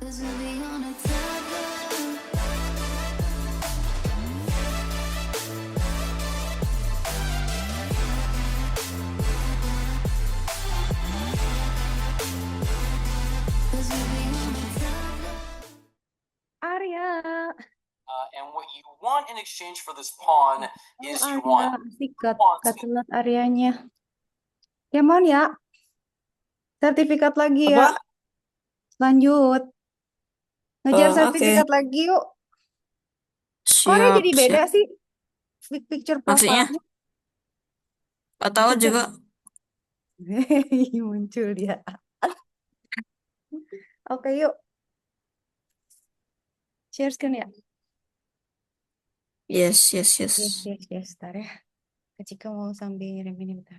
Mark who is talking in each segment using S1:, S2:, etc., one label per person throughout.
S1: Arya.
S2: And what you want in exchange for this pawn is you
S1: Arya,
S2: want
S1: sikat
S2: pawns.
S1: telat Aryanya. Ya mohon ya. Sertifikat lagi ya.
S3: Apa?
S1: Lanjut. Ngejar
S3: Oke.
S1: sertifikat lagi yuk. Kok Arya
S3: Siap,
S1: jadi beda
S3: siap.
S1: sih? Picture
S3: Maksudnya?
S1: profile-nya.
S3: Gak tahu
S1: Picture.
S3: juga.
S1: Hei, muncul dia. Oke yuk. Cheers kan ya?
S3: Yes, yes, yes.
S1: Yes. Ntar ya. Kak Cika mau sambil ngirim ini bentar.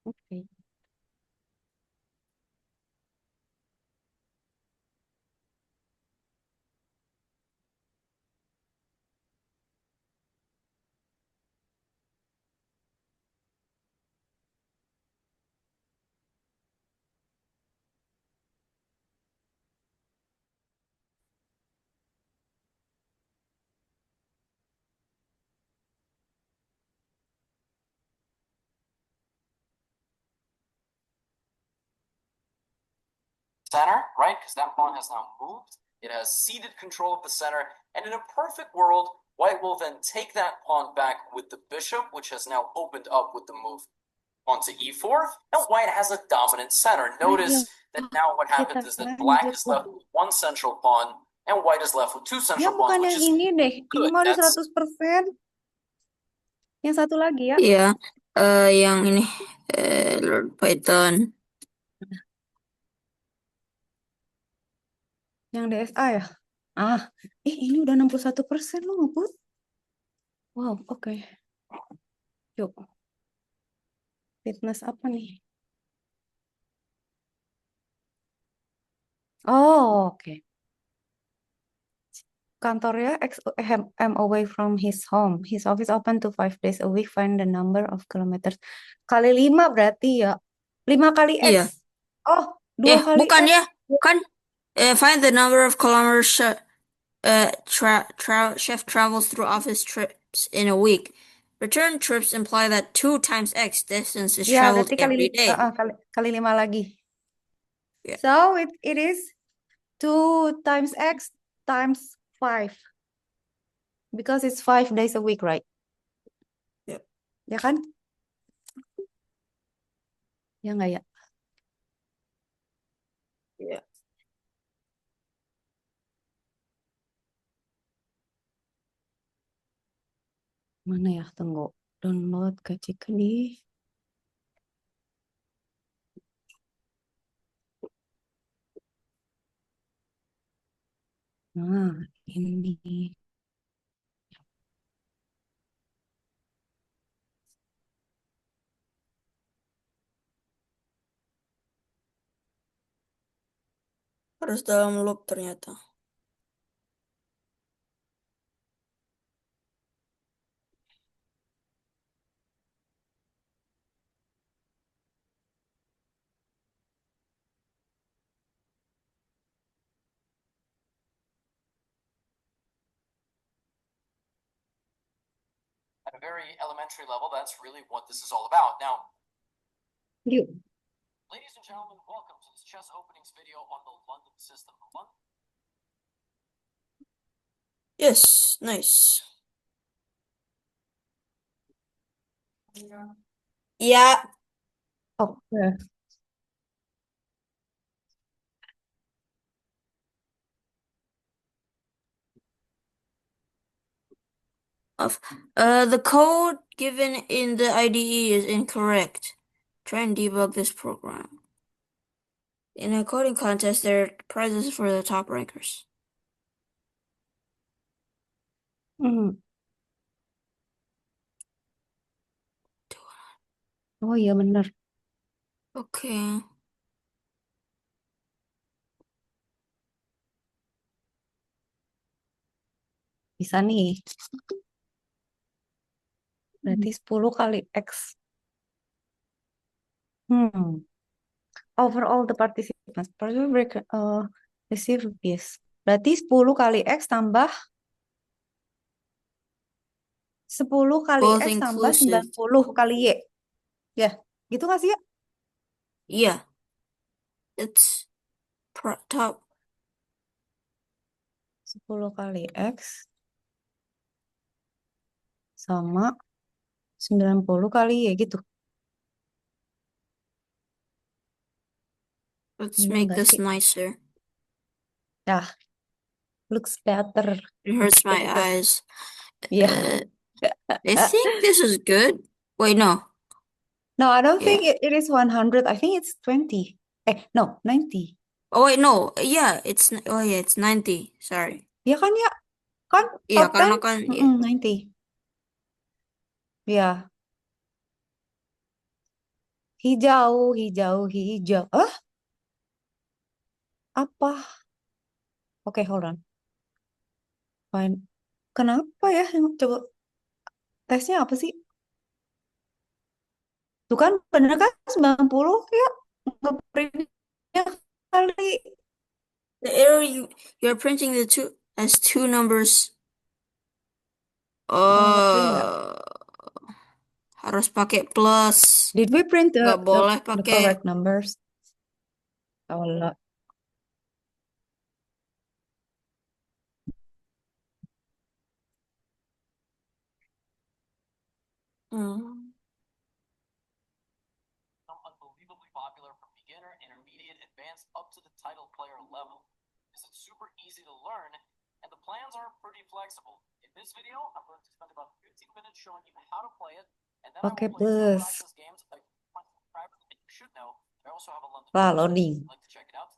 S1: Oke.
S2: Center, right? Because that pawn has now moved. It has ceded control of the center. And in a perfect world, white will then take that pawn back with the bishop, which has now opened up with the move onto e4. Now white has a dominant center. Notice that now what happens is that black is left with one central pawn and white is left with two
S1: Ya
S2: central
S1: bukan
S2: pawns,
S1: yang
S2: which is
S1: ini deh. Ini
S2: good.
S1: mau di
S2: That's
S1: 100%. Yang satu lagi ya.
S3: Iya, yang ini Lord Python.
S1: Yang DSA ya? Ini udah 61% loh ngebut. Wow, oke. Yuk. Fitness apa nih? Oh, oke. Kantornya am away from his home. His office open to 5 days a week. Find the number of kilometers. Kali 5 berarti ya. 5 kali X.
S3: Iya.
S1: Oh, 2 kali
S3: bukan
S1: X.
S3: ya. Kan find the number of kilometers chef travels through office trips in a week. Return trips imply that 2 times X distance is
S1: Ya,
S3: traveled
S1: berarti
S3: every day.
S1: kali 5 lagi.
S3: Yeah.
S1: So it is 2 times X times 5. Because it's 5 days a week, right?
S3: Yep.
S1: Ya kan? Ya nggak ya?
S3: Iya.
S1: Mana ya? Tunggu. Download Kak Cika di. Nah, ini.
S3: Harus dalam loop ternyata.
S2: at a very elementary level, that's really what this is all about. Now,
S1: Yuk.
S2: ladies and gentlemen, welcome to this chess openings video on the London system.
S3: Yes, nice. Yeah.
S1: Oh, yeah.
S3: The code given in the IDE is incorrect. Try and debug this program. In a coding contest, there are prizes for the top rankers.
S1: Oh iya bener.
S3: Oke.
S1: Bisa nih. Berarti 10 kali X. Overall the participants receive this. Berarti 10 kali X tambah 10 kali
S3: Both
S1: X tambah
S3: inclusive.
S1: 90 kali Y. Ya, gitu nggak sih ya?
S3: Yeah, it's top.
S1: 10 kali X sama 90 kali Y gitu.
S3: Let's
S1: Bener
S3: make
S1: nggak
S3: this
S1: sih?
S3: nicer.
S1: Ya, looks better.
S3: It hurts my
S1: Better.
S3: eyes.
S1: Ya.
S3: I think this is good. Wait, no.
S1: No, I don't
S3: Yeah.
S1: think it is 100. I think it's 20. No, 90.
S3: Oh wait, no. Yeah, it's 90. Sorry.
S1: Ya kan ya? Kan
S3: Iya,
S1: top
S3: karena
S1: 10?
S3: kan ya.
S1: 90. Ya. Hijau, hijau, hijau. Apa? Oke, hold on. Fine. Kenapa ya? Coba tesnya apa sih? Tuh kan bener kan 90 ya? Ngeprintnya kali.
S3: The error you're printing the two as two numbers.
S1: Salah ngeprint nggak?
S3: Oh, harus pakai plus.
S1: Did we print
S3: Nggak boleh
S1: the
S3: pakai.
S1: correct numbers? Oh, lah.
S3: Hmm.
S2: Unbelievably popular from beginner, intermediate, advanced, up to the title player level. This is super easy to learn, and the plans are pretty flexible. In this video, I'm going to spend about 15 minutes showing you how to play it, and then I
S1: Oke,
S2: will play 2
S1: plus.
S2: practice games that my subscribers that you should know. I also have a London
S1: Wah,
S2: If
S1: loading.
S2: you'd like to check it out.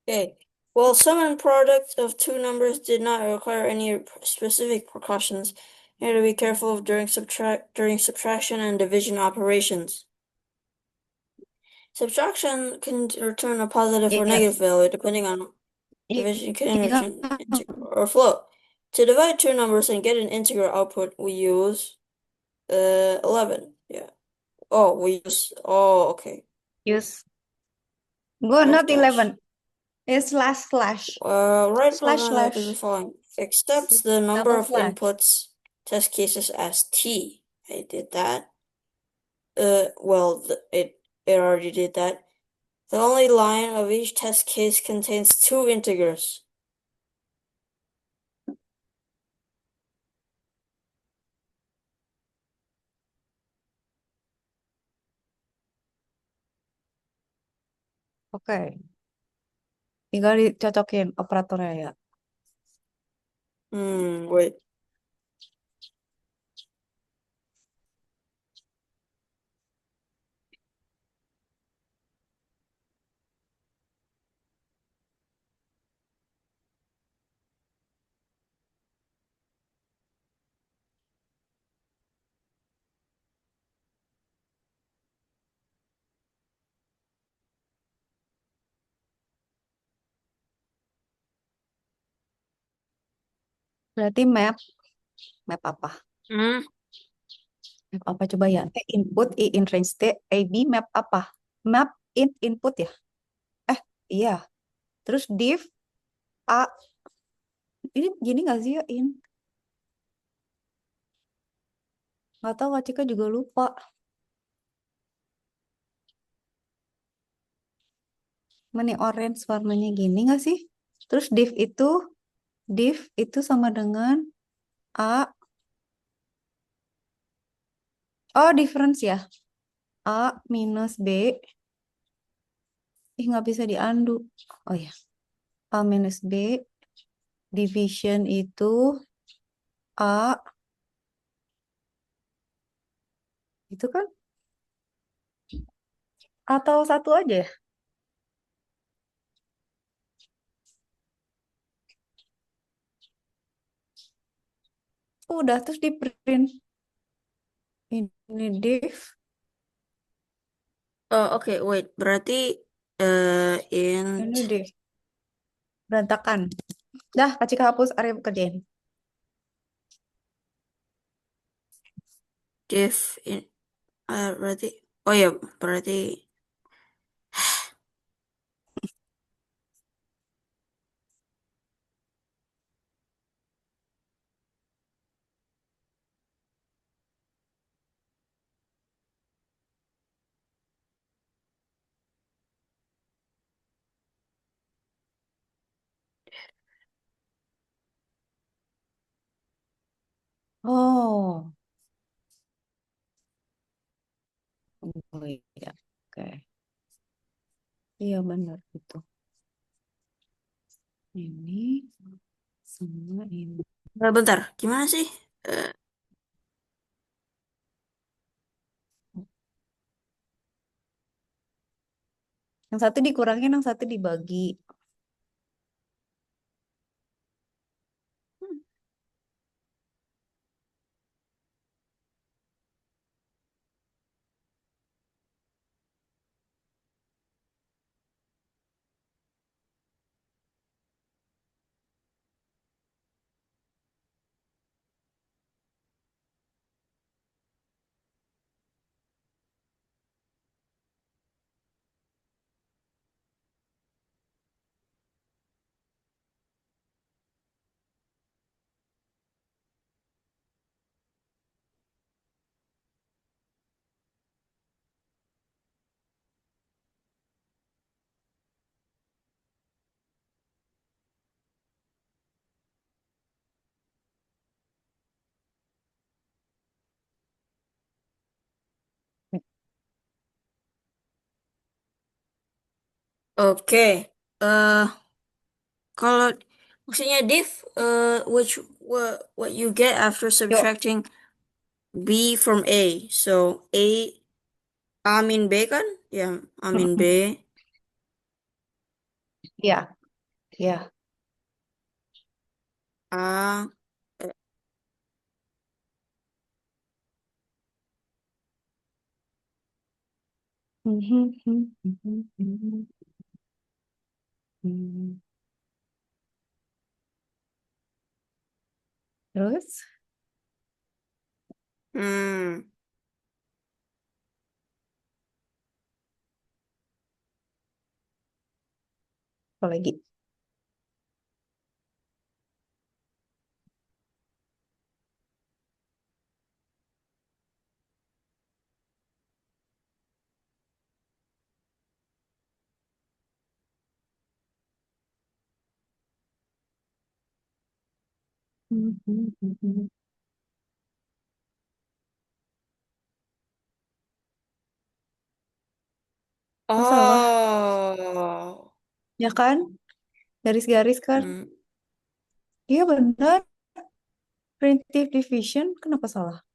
S3: Okay. Well, summing product of two numbers did not require any specific precautions. You have to be careful of during subtraction and division operations. Subtraction can return a positive or negative
S1: Yes.
S3: value depending on division can return integer or float. To divide two numbers and get an integer output, we use 11. Yeah. Okay.
S1: Use. Go, not
S3: Backdash.
S1: 11. It's slash.
S3: Write
S1: Slash,
S3: program that is the
S1: slash.
S3: following. Accepts the number
S1: Double
S3: of
S1: slash.
S3: inputs test cases as t. I did that. Well, it already did that. The only line of each test case contains two integers.
S1: Oke. Tinggal dicocokin operatornya ya.
S3: Wait.
S1: Berarti map apa?
S3: Hmm.
S1: Map apa coba ya? Input, in range T, AB map apa? Map input ya? Iya. Terus div A. Ini gini nggak sih ya Nggak tahu, Cika juga lupa. Mana orange warnanya gini nggak sih? Terus div itu sama dengan A. Oh, difference ya. A minus B. Nggak bisa diandu. Oh ya. A minus B. Division itu A. Itu kan? Atau satu aja ya? Udah, terus di print. Ini div.
S3: Oh, oke, wait. Berarti
S1: Ini
S3: int
S1: div. Berantakan. Dah, kasih hapus area kerjain.
S3: div in berarti oh ya, berarti
S1: Oh. Oh iya. Oke. Iya benar itu. Ini sama ini.
S3: bentar, gimana sih? Eh,
S1: Yang satu dikurangin, yang satu dibagi.
S3: oke. Eh kalau maksudnya div what you get after
S1: Yuk.
S3: subtracting B from A. So A min B kan? Ya, A min B.
S1: Iya, iya.
S3: A
S1: Terus
S3: hmm
S1: apa lagi? Masalah,
S3: oh.
S1: ya kan? Garis-garis kan?
S3: Hmm.
S1: Iya benar. Primitive division, kenapa salah?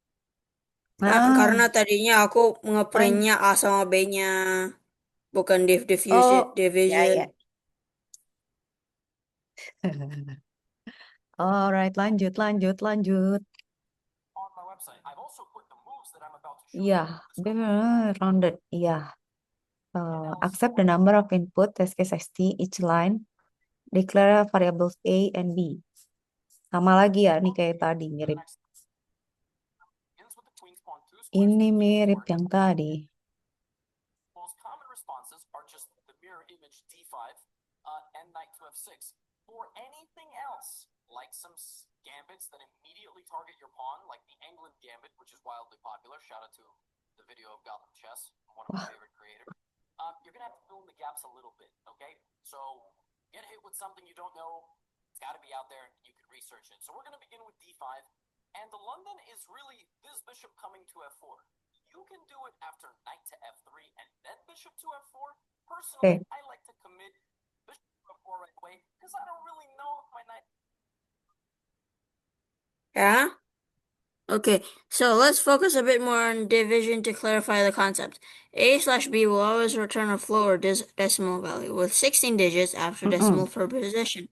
S3: Karena
S1: Nah,
S3: tadinya aku
S1: lan-
S3: ngeprintnya A sama B-nya, bukan division.
S1: oh, ya
S3: Division.
S1: ya. Alright, lanjut, lanjut, lanjut.
S2: On my website, I've also put the moves that I'm about to show
S1: Iya,
S2: you. This
S1: benar, rounded. Iya. Accept the number of input test case st each line. Declare variables a and b. Sama lagi ya, nih kayak tadi mirip.
S2: begins with the queen's pawn two squares.
S1: Ini mirip yang tadi.
S2: Most common responses are just the mirror image d5 and knight to f6. For anything else, like some gambits that immediately target your pawn, like the England gambit, which is wildly popular. Shout out to the video of Gotham Chess, one of my favorite creators. You're gonna have to fill in the gaps a little bit, okay? So get hit with something you don't know. It's got to be out there. You can research it. So we're gonna begin with d5, and the London is really this bishop coming to f4. You can do it after knight to f3 and then bishop to f4. Personally,
S1: Oke,
S2: I like to commit bishop to f4 right away because I don't really know if my knight.
S3: Yeah? Okay, so let's focus a bit more on division to clarify the concept. A slash B will always return a float or decimal value with 16 digits after decimal for position.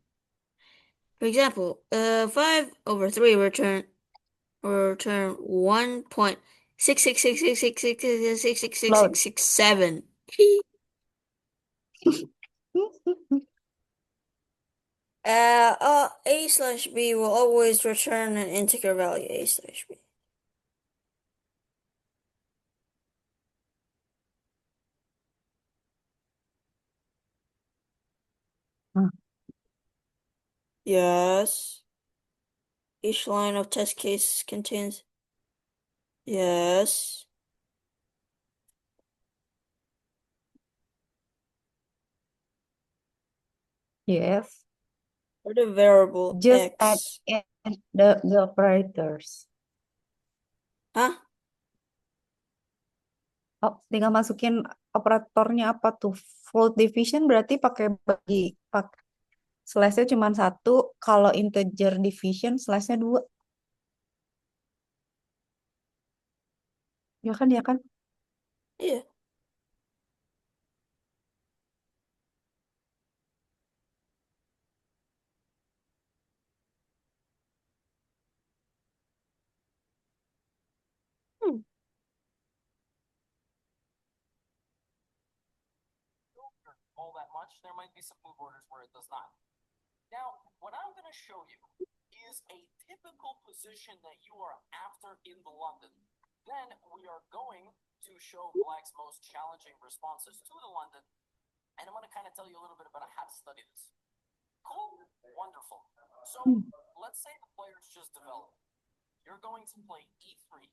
S3: For example, 5 over 3 will return 1.6
S1: Load.
S3: 7. A/B will always return an integer value. A/B.
S1: Hmm.
S3: Yes. Each line of test case contains. Yes.
S1: Yes.
S3: For the variable
S1: Just add
S3: x.
S1: in the operators.
S3: Hah?
S1: Oh, tinggal masukin operatornya apa tuh? Float division berarti pakai bagi slash-nya cuma 1. Kalau integer division slash-nya 2. Ya kan, ya kan?
S3: Iya. Hmm.
S2: All that much, there might be some move orders where it does not. Now, what I'm going to show you is a typical position that you are after in the London. Then we are going to show Black's most challenging responses to the London, and I'm going to kind of tell you a little bit about how to study this. Cool? Wonderful. So, let's say the players just developed. You're going to play e3,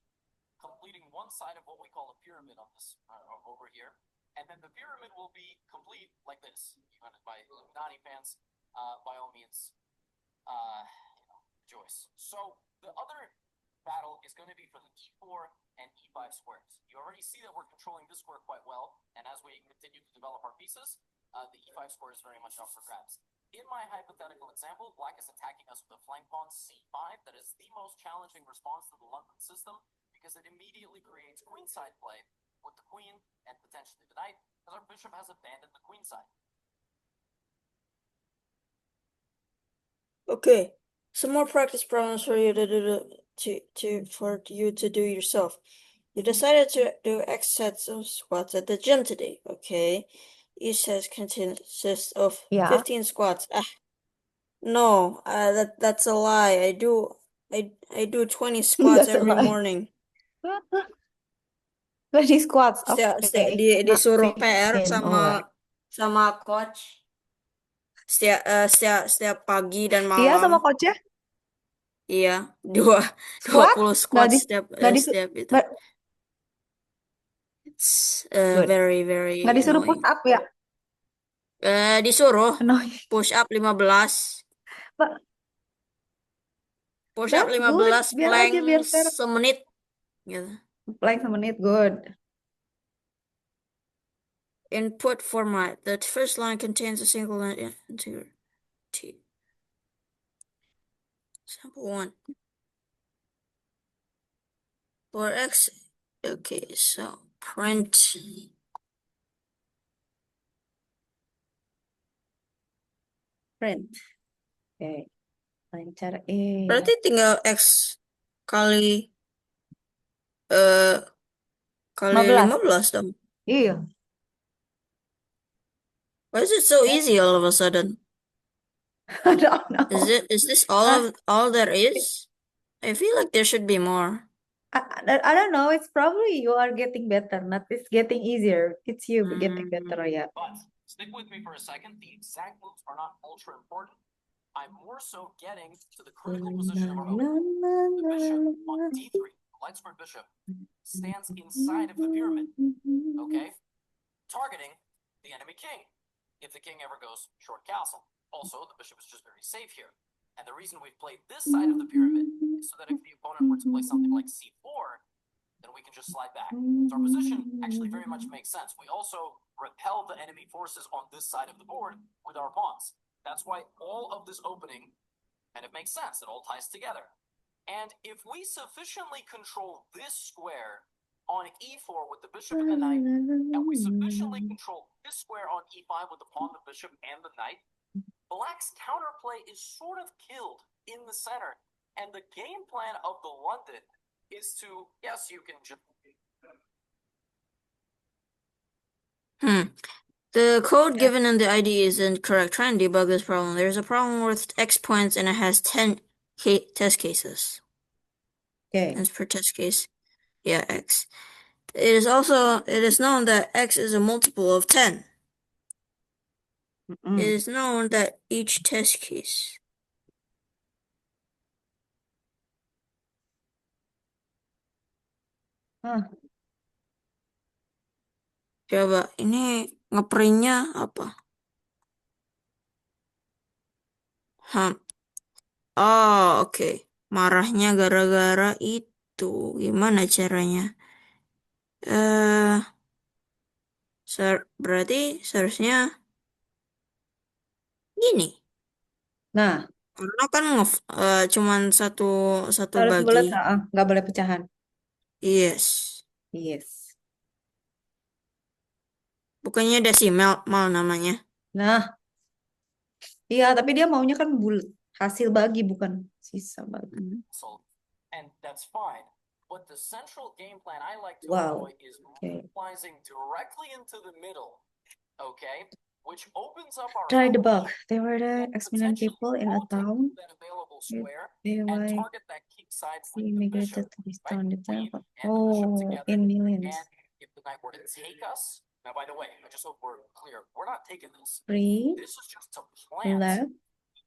S2: completing one side of what we call a pyramid on this over here, and then the pyramid will be complete like this. By Illuminati fans, by all means, rejoice. So the other battle is going to be for the e4 and e5 squares. You already see that we're controlling this square quite well, and as we continue to develop our pieces, the e5 square is very much up for grabs. In my hypothetical example, Black is attacking us with a flank pawn c5. That is the most challenging response to the London system because it immediately creates queenside play with the queen and potentially the knight, as our bishop has abandoned the queenside.
S3: Okay. Some more practice problems for you to do yourself. You decided to do X sets of squats at the gym today. Okay. Each set consists of
S1: Ya.
S3: 15 squats. No, that's a lie. I do 20 squats
S1: That's a
S3: every
S1: lie.
S3: morning.
S1: 20 squats.
S3: Setiap
S1: Okay. Not
S3: disuruh PR
S1: 15. Alright.
S3: sama coach setiap pagi dan
S1: Iya sama
S3: malam.
S1: coach-nya?
S3: Iya,
S1: Squat?
S3: 20
S1: Nggak
S3: squat
S1: di,
S3: setiap
S1: nggak di,
S3: itu.
S1: nggak,
S3: It's
S1: good.
S3: very very
S1: Nggak disuruh push
S3: annoying.
S1: up ya?
S3: Disuruh
S1: Annoying.
S3: push up 15.
S1: But
S3: Push up
S1: that's good.
S3: 15,
S1: Biar
S3: plank
S1: aja, biar fair.
S3: semenit gitu.
S1: Like semenit, good.
S3: Input format. The first line contains a single integer t. Sample 1. For x, okay, so print.
S1: Print. Oke. Lancar.
S3: Berarti tinggal x kali kali 15 dong.
S1: Iya.
S3: Why is it so
S1: Yeah.
S3: easy all of a sudden?
S1: I don't know.
S3: Is this all there is? I feel like there should be more.
S1: I don't know. It's probably you are getting better, not it's getting easier. It's you getting better, yeah.
S2: But stick with me for a second. The exact moves are not ultra important. I'm more so getting to the critical position of our opening. The bishop on d3, the light square bishop, stands inside of the pyramid, okay? Targeting the enemy king, if the king ever goes short castle. Also, the bishop is just very safe here. And the reason we've played this side of the pyramid is so that if the opponent were to play something like c4, then we can just slide back. So our position actually very much makes sense. We also repel the enemy forces on this side of the board with our pawns. That's why all of this opening, and it makes sense, it all ties together. And if we sufficiently control this square on e4 with the bishop and the knight, and we sufficiently control this square on e5 with the pawn, the bishop, and the knight, Black's counterplay is sort of killed in the center. And the game plan of the London is to, yes, you can just
S3: The code
S1: Yeah.
S3: given in the ID is incorrect. Try and debug this problem. There's a problem worth X points and it has 10 test cases.
S1: Okay.
S3: As per test case. Yeah, X. It is known that X is a multiple of 10. It
S1: Mm-mm.
S3: is known that each test case.
S1: Hah,
S3: Coba, ini ngeprintnya apa? Oh, oke. Marahnya gara-gara itu. Gimana caranya? Eh, berarti seharusnya gini.
S1: Nah,
S3: Karena kan cuman satu
S1: harus
S3: bagi.
S1: bulat, nggak boleh pecahan.
S3: Yes.
S1: Yes.
S3: Bukannya desimal mal namanya.
S1: Nah, iya, tapi dia maunya kan bulat. Hasil bagi, bukan sisa bagi.
S2: So, and that's fine. But the central game plan I like to
S1: Wow.
S2: employ is
S1: Okay.
S2: multiplying directly into the middle. Okay? Which opens up our
S1: Try the
S2: field
S1: bug. There were
S2: and
S1: X million
S2: potentially
S1: people in a
S2: rotate
S1: town.
S2: that available
S1: They
S2: square and
S1: were
S2: target that king side with the
S1: immigrated
S2: bishop.
S1: to this
S2: Right?
S1: town. The
S2: Queen
S1: town.
S2: and the bishop
S1: Oh,
S2: together.
S1: in millions.
S2: And if the knight were to take us, now by the way, I just hope we're clear. We're not taking this.
S1: Three,
S2: This is just to plant
S1: left,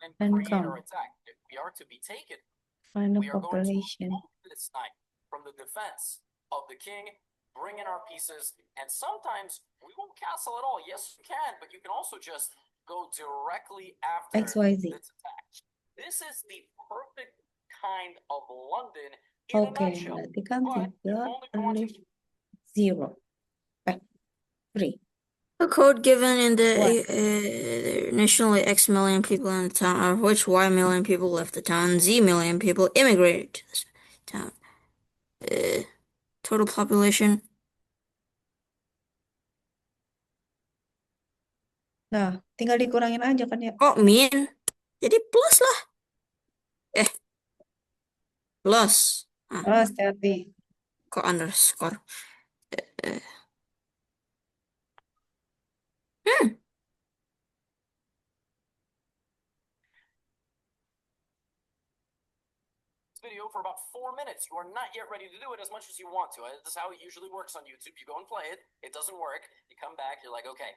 S2: and
S1: and
S2: create our
S1: come.
S2: attack. If we are to be taken,
S1: Find the
S2: we are going to
S1: population.
S2: remove this knight from the defense of the king, bring in our pieces, and sometimes we won't castle at all. Yes, you can, but you can also just go directly after
S1: XYZ.
S2: this attack. This is the perfect kind of London in a
S1: Oke,
S2: nutshell.
S1: berarti kan
S2: But if
S1: 3,
S2: only we want to
S1: leave 0. 3.
S3: The code given in the
S1: What?
S3: initially X million people in the town, of which Y million people left the town, Z million people immigrated to this town. Total population.
S1: Nah, tinggal dikurangin aja kan ya.
S3: Oh, min. Jadi plus lah. Plus.
S1: Oh, hati-hati.
S3: Kok underscore?
S2: video for about 4 minutes. You are not yet ready to do it as much as you want to. This is how it usually works on YouTube. You go and play it, it doesn't work. You come back, you're like, okay,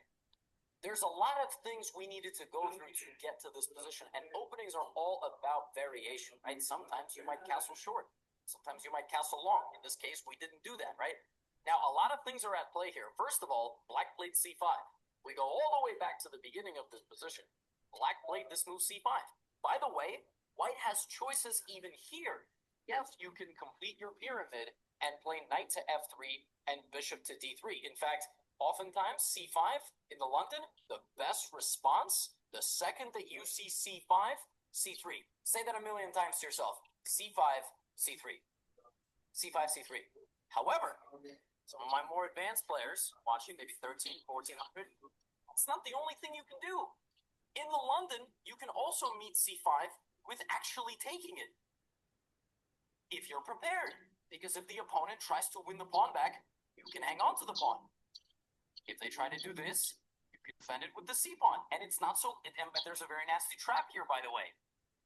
S2: there's a lot of things we needed to go through to get to this position, and openings are all about variation, right? Sometimes you might castle short, sometimes you might castle long. In this case, we didn't do that, right? Now, a lot of things are at play here. First of all, black played c5. We go all the way back to the beginning of this position. Black played this move c5. By the way, white has choices even here. Yes, you can complete your pyramid and play knight to f3 and bishop to d3. In fact, oftentimes c5 in the London, the best response, the second that you see c5, c3. Say that a million times to yourself. c5, c3. c5, c3. However, some of my more advanced players watching, maybe 13, 1400, that's not the only thing you can do. In the London, you can also meet c5 with actually taking it. If you're prepared. Because if the opponent tries to win the pawn back, you can hang on to the pawn. If they try to do this, you can defend it with the c pawn. And it's not so... And there's a very nasty trap here, by the way.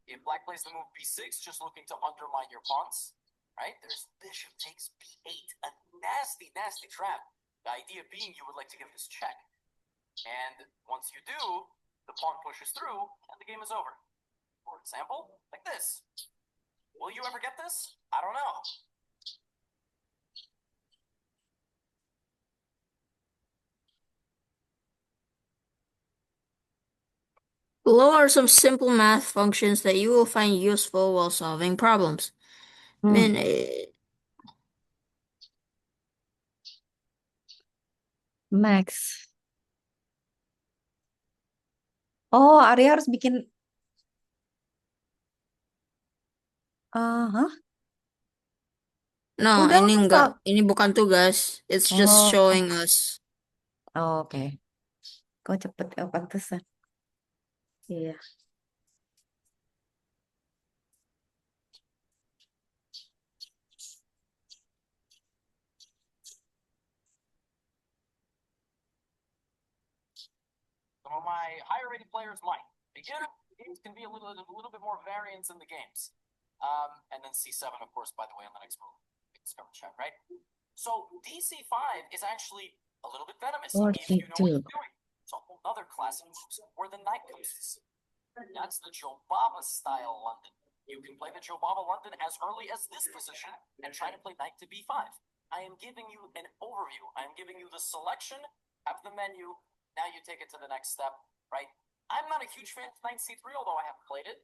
S2: If black plays the move b6, just looking to undermine your pawns, right? There's bishop takes b8. A nasty, nasty trap. The idea being you would like to give this check. And once you do, the pawn pushes through, and the game is over. For example, like this. Will you ever get this? I don't know.
S3: Below are some simple math functions that you will find useful while solving problems. Min,
S1: Max. Oh, Arya harus bikin... Hah?
S3: no,
S1: Udah
S3: ini
S1: masa?
S3: enggak. Ini bukan tugas. It's just
S1: Oh,
S3: showing us.
S1: oke. Kok cepet ya, pantesan. Iya.
S2: my higher rated players might. Beginner games can be a little bit more variance in the games. And then c7, of course, by the way, on the next move. Discover check, right? So dc5 is actually a little bit venomous if you know what you're doing. It's a whole other classic where the knight comes to c. That's the Joe Baba style London. You can play the Joe Baba London as early as this position and try to play knight to b5. I am giving you an overview. I am giving you the selection, have the menu. Now you take it to the next step, right? I'm not a huge fan of knight c3, although I haven't played it.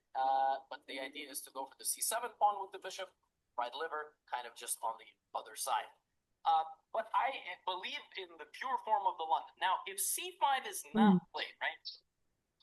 S2: But the idea is to go for the c7 pawn with the bishop, right liver, kind of just on the other side. But I believe in the pure form of the London. Now, if c5 is not played, right?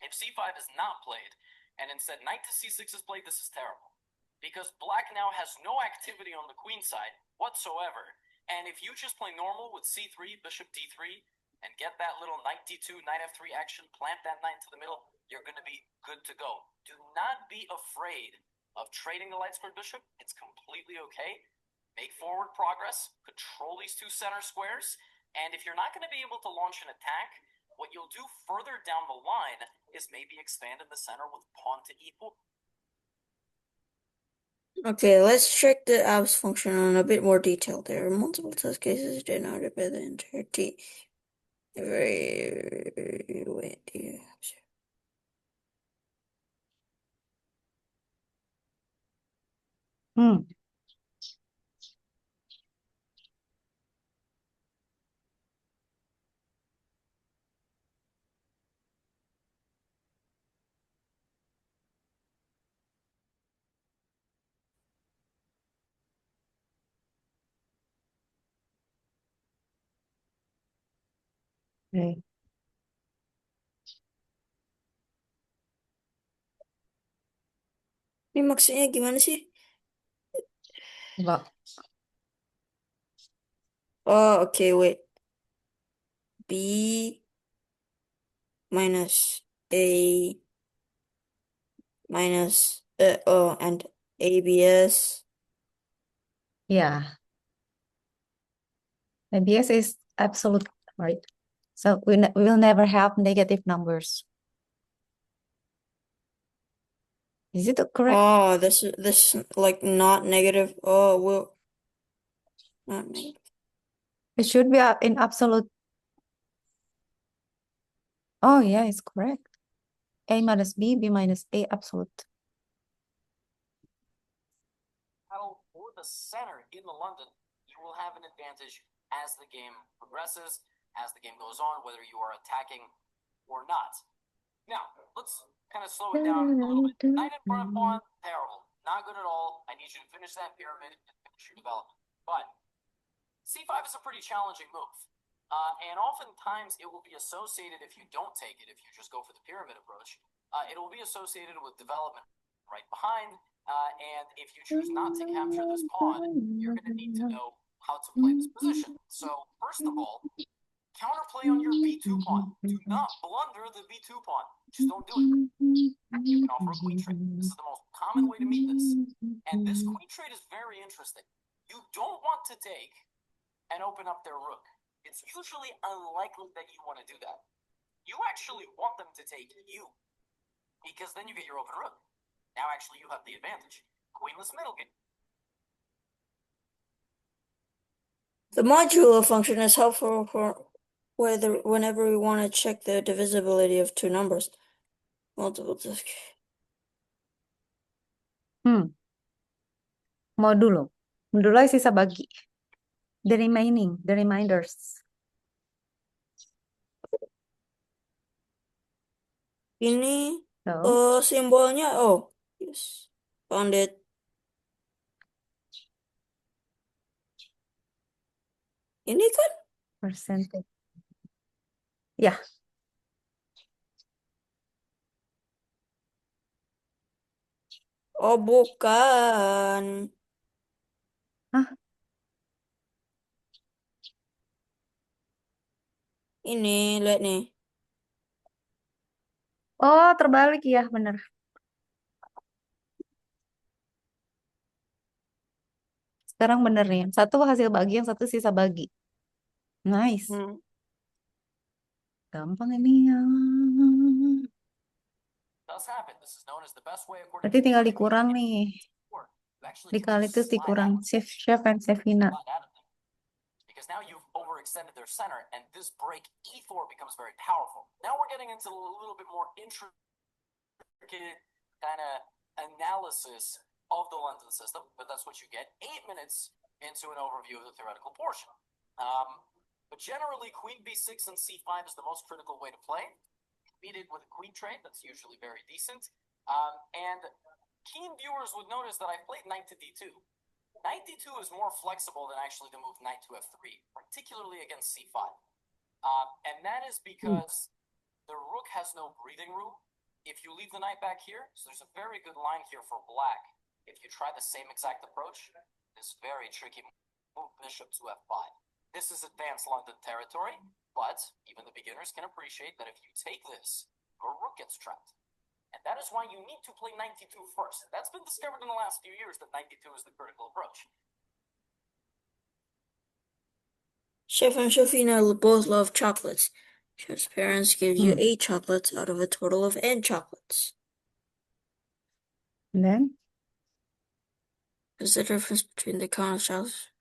S2: If c5 is not played, and instead knight to c6 is played, this is terrible. Because black now has no activity on the queen side whatsoever. And if you just play normal with c3, bishop d3, and get that little knight d2, knight f3 action, plant that knight into the middle, you're going to be good to go. Do not be afraid of trading the light squared bishop. It's completely okay. Make forward progress, control these two center squares, and if you're not going to be able to launch an attack, what you'll do further down the line is maybe expand in the center with pawn to e4.
S3: Okay, let's check the abs function on a bit more detail. There are multiple test cases denoted by the entire T. Wait, yeah.
S1: Hmm. Okay.
S3: Ini maksudnya gimana sih?
S1: Coba.
S3: Oh, okay, wait. B minus A minus and ABS.
S1: Yeah. ABS is absolute, right? So we will never have negative numbers. Is it correct?
S3: Oh, this like not negative. Oh, well, not negative.
S1: It should be in absolute. Oh, yeah, it's correct. A minus B, B minus A, absolute.
S2: For the center in the London, you will have an advantage as the game progresses, as the game goes on, whether you are attacking or not. Now, let's kind of slow it down a little bit. Knight in front of pawn, terrible. Not good at all. I need you to finish that pyramid and finish your development. But c5 is a pretty challenging move. And oftentimes it will be associated, if you don't take it, if you just go for the pyramid approach, it will be associated with development right behind. And if you choose not to capture this pawn, you're going to need to know how to play this position. So first of all, counterplay on your b2 pawn. Do not blunder the b2 pawn. Just don't do it. You can offer a queen trade. This is the most common way to meet this. And this queen trade is very interesting. You don't want to take and open up their rook. It's usually unlikely that you want to do that. You actually want them to take you, because then you get your open rook. Now actually you have the advantage. Queenless middle game.
S3: The modulo function is helpful for whenever we want to check the divisibility of two numbers. Multiple disk.
S1: Modulo. Modulo is sisa bagi. The reminders.
S3: Ini
S1: So,
S3: simbolnya, oh, yes, found it. Ini kan?
S1: percentage. Ya,
S3: Oh, bukan.
S1: Hah?
S3: Ini, lihat nih.
S1: Oh, terbalik ya, bener. Sekarang bener nih. Satu hasil bagi, yang satu sisa bagi. Nice.
S3: Hmm.
S1: Gampang ini ya.
S2: does happen. This is known as the best way according
S1: Berarti
S2: to
S1: tinggal
S2: Plato.
S1: dikurang nih.
S2: You actually
S1: Dikali
S2: can
S1: itu
S2: slide
S1: dikurang.
S2: out.
S1: Chef and Chefina.
S2: Slide out of them. Because now you've overextended their center, and this break E4 becomes very powerful. Now we're getting into a little bit more intricate kind of analysis of the London system, but that's what you get 8 minutes into an overview of the theoretical portion. But generally, queen b6 and c5 is the most critical way to play. Beat it with a queen trade, that's usually very decent. And keen viewers would notice that I played knight to d2. Knight d2 is more flexible than actually the move knight to f3, particularly against c5. And that is because the rook has no breathing room. If you leave the knight back here, so there's a very good line here for black. If you try the same exact approach, this very tricky move bishop to f5. This is advanced London territory, but even the beginners can appreciate that if you take this, your rook gets trapped. And that is why you need to play knight d2 first. That's been discovered in the last few years that knight d2 is the critical approach.
S3: Chef and Shafina both love chocolates. Chef's parents give you 8 chocolates out of a total of n chocolates.
S1: And then?
S3: What's the difference between the counterstyles?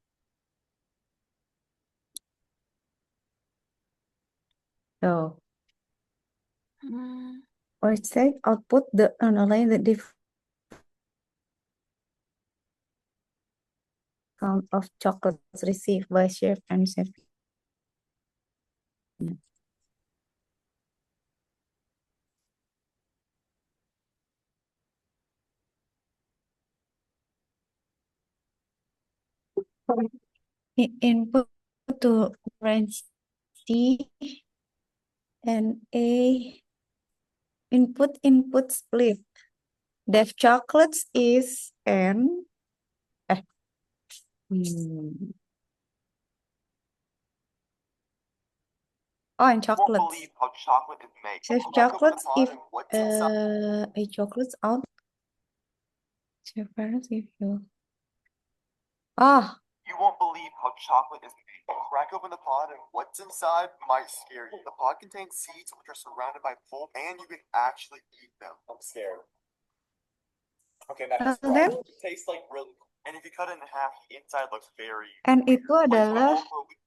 S1: So, or say output the underline the different count of chocolates received by chef and chef. Input to range C and A. Input split. Def chocolates is N. Oh, and
S4: Won't
S1: chocolates.
S4: believe how chocolate is made.
S1: Chef
S4: Crack open the
S1: chocolates
S4: pot
S1: if
S4: and what's inside.
S1: a chocolates out. Chef parents if you. Ah,
S4: You won't believe how chocolate is made. Crack open the pot and what's inside might scare you. The pot contains seeds which are surrounded by pulp and you can actually eat them. I'm scared. Okay, next.
S1: then
S4: It tastes like really. And if you cut it in half, the inside looks very.
S1: and
S4: weird.
S1: itu
S4: Like
S1: adalah
S4: over a week.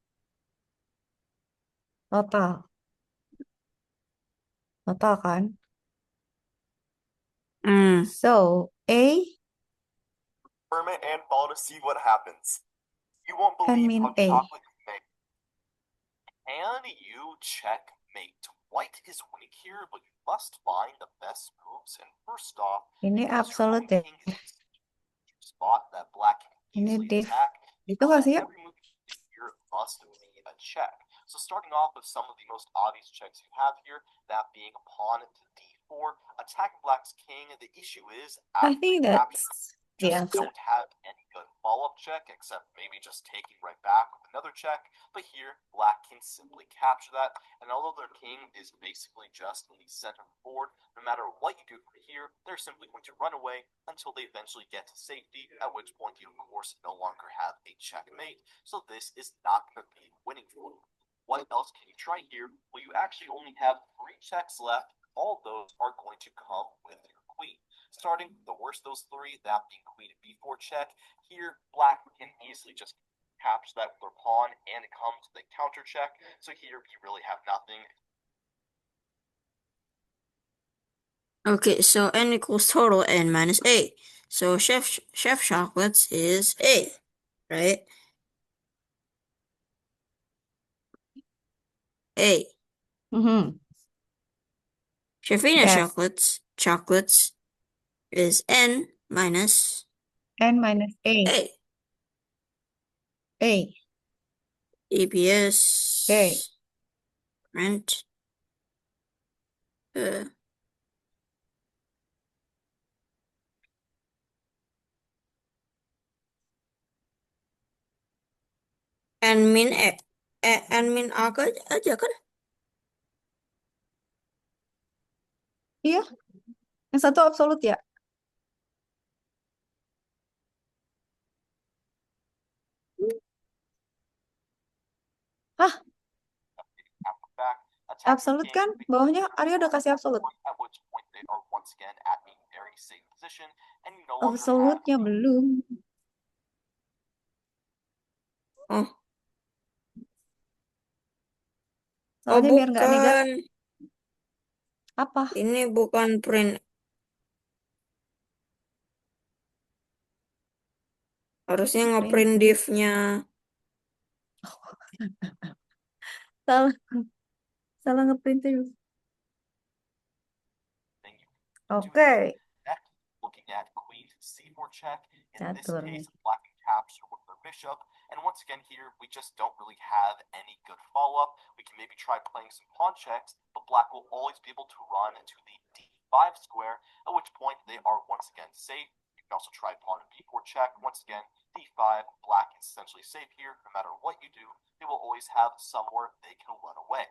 S1: total kan?
S3: Mm.
S1: So A
S4: Ferment and fall to see what happens. You won't
S1: and
S4: believe
S1: mean
S4: how
S1: A.
S4: chocolate is made. And you checkmate. White is weak here, but you must find the best moves. And first off,
S1: Ini
S4: because your
S1: absolute
S4: queen
S1: ya.
S4: king is a spot that black can
S1: Ini
S4: easily
S1: div.
S4: attack,
S1: Itu nggak sih ya?
S4: every move here must be a check. So starting off with some of the most obvious checks you have here, that being a pawn to d4, attacking black's king. The issue is
S1: I
S4: after
S1: think
S4: the capture,
S1: that's the
S4: just
S1: answer.
S4: don't have any good follow-up check except maybe just taking right back with another check. But here, black can simply capture that, and although their king is basically just in the center of the board, no matter what you do from here, they're simply going to run away until they eventually get to safety, at which point you of course no longer have a checkmate. So this is not going to be winning for you. What else can you try here? Well, you actually only have 3 checks left. All those are going to come with your queen. Starting the worst of those 3, that being queen to b4 check. Here, black can easily just capture that with their pawn, and it comes with a counter check. So here, you really have nothing.
S3: Okay, so n equals total n minus A. So Chef Chocolates is A, right? A. Chefina
S1: Yes.
S3: Chocolates is n minus
S1: N minus A.
S3: A.
S1: A.
S3: EPS.
S1: A.
S3: Rent. And min aja kan?
S1: Iya. Yang satu absolut ya. Hah? Absolut kan? Bawahnya Arya udah kasih absolut.
S4: At which point they are 1 once again at a very safe position, and you no longer have
S1: Absolutnya belum.
S3: Oh,
S1: Soalnya biar nggak negatif.
S3: bukan.
S1: Apa?
S3: Ini bukan print. Harusnya ngeprint
S1: Print.
S3: div-nya.
S1: Salah. Salah ngeprint itu.
S4: thing you
S1: Oke.
S4: next, looking at queen to c4 check. In this
S1: Catur
S4: case,
S1: nih.
S4: black can capture with their bishop. And once again here, we just don't really have any good follow-up. We can maybe try playing some pawn checks, but black will always be able to run to the d5 square, at which point they are once again safe. You can also try pawn and b4 check. Once again, d5, black is essentially safe here. No matter what you do, they will always have somewhere they can run away.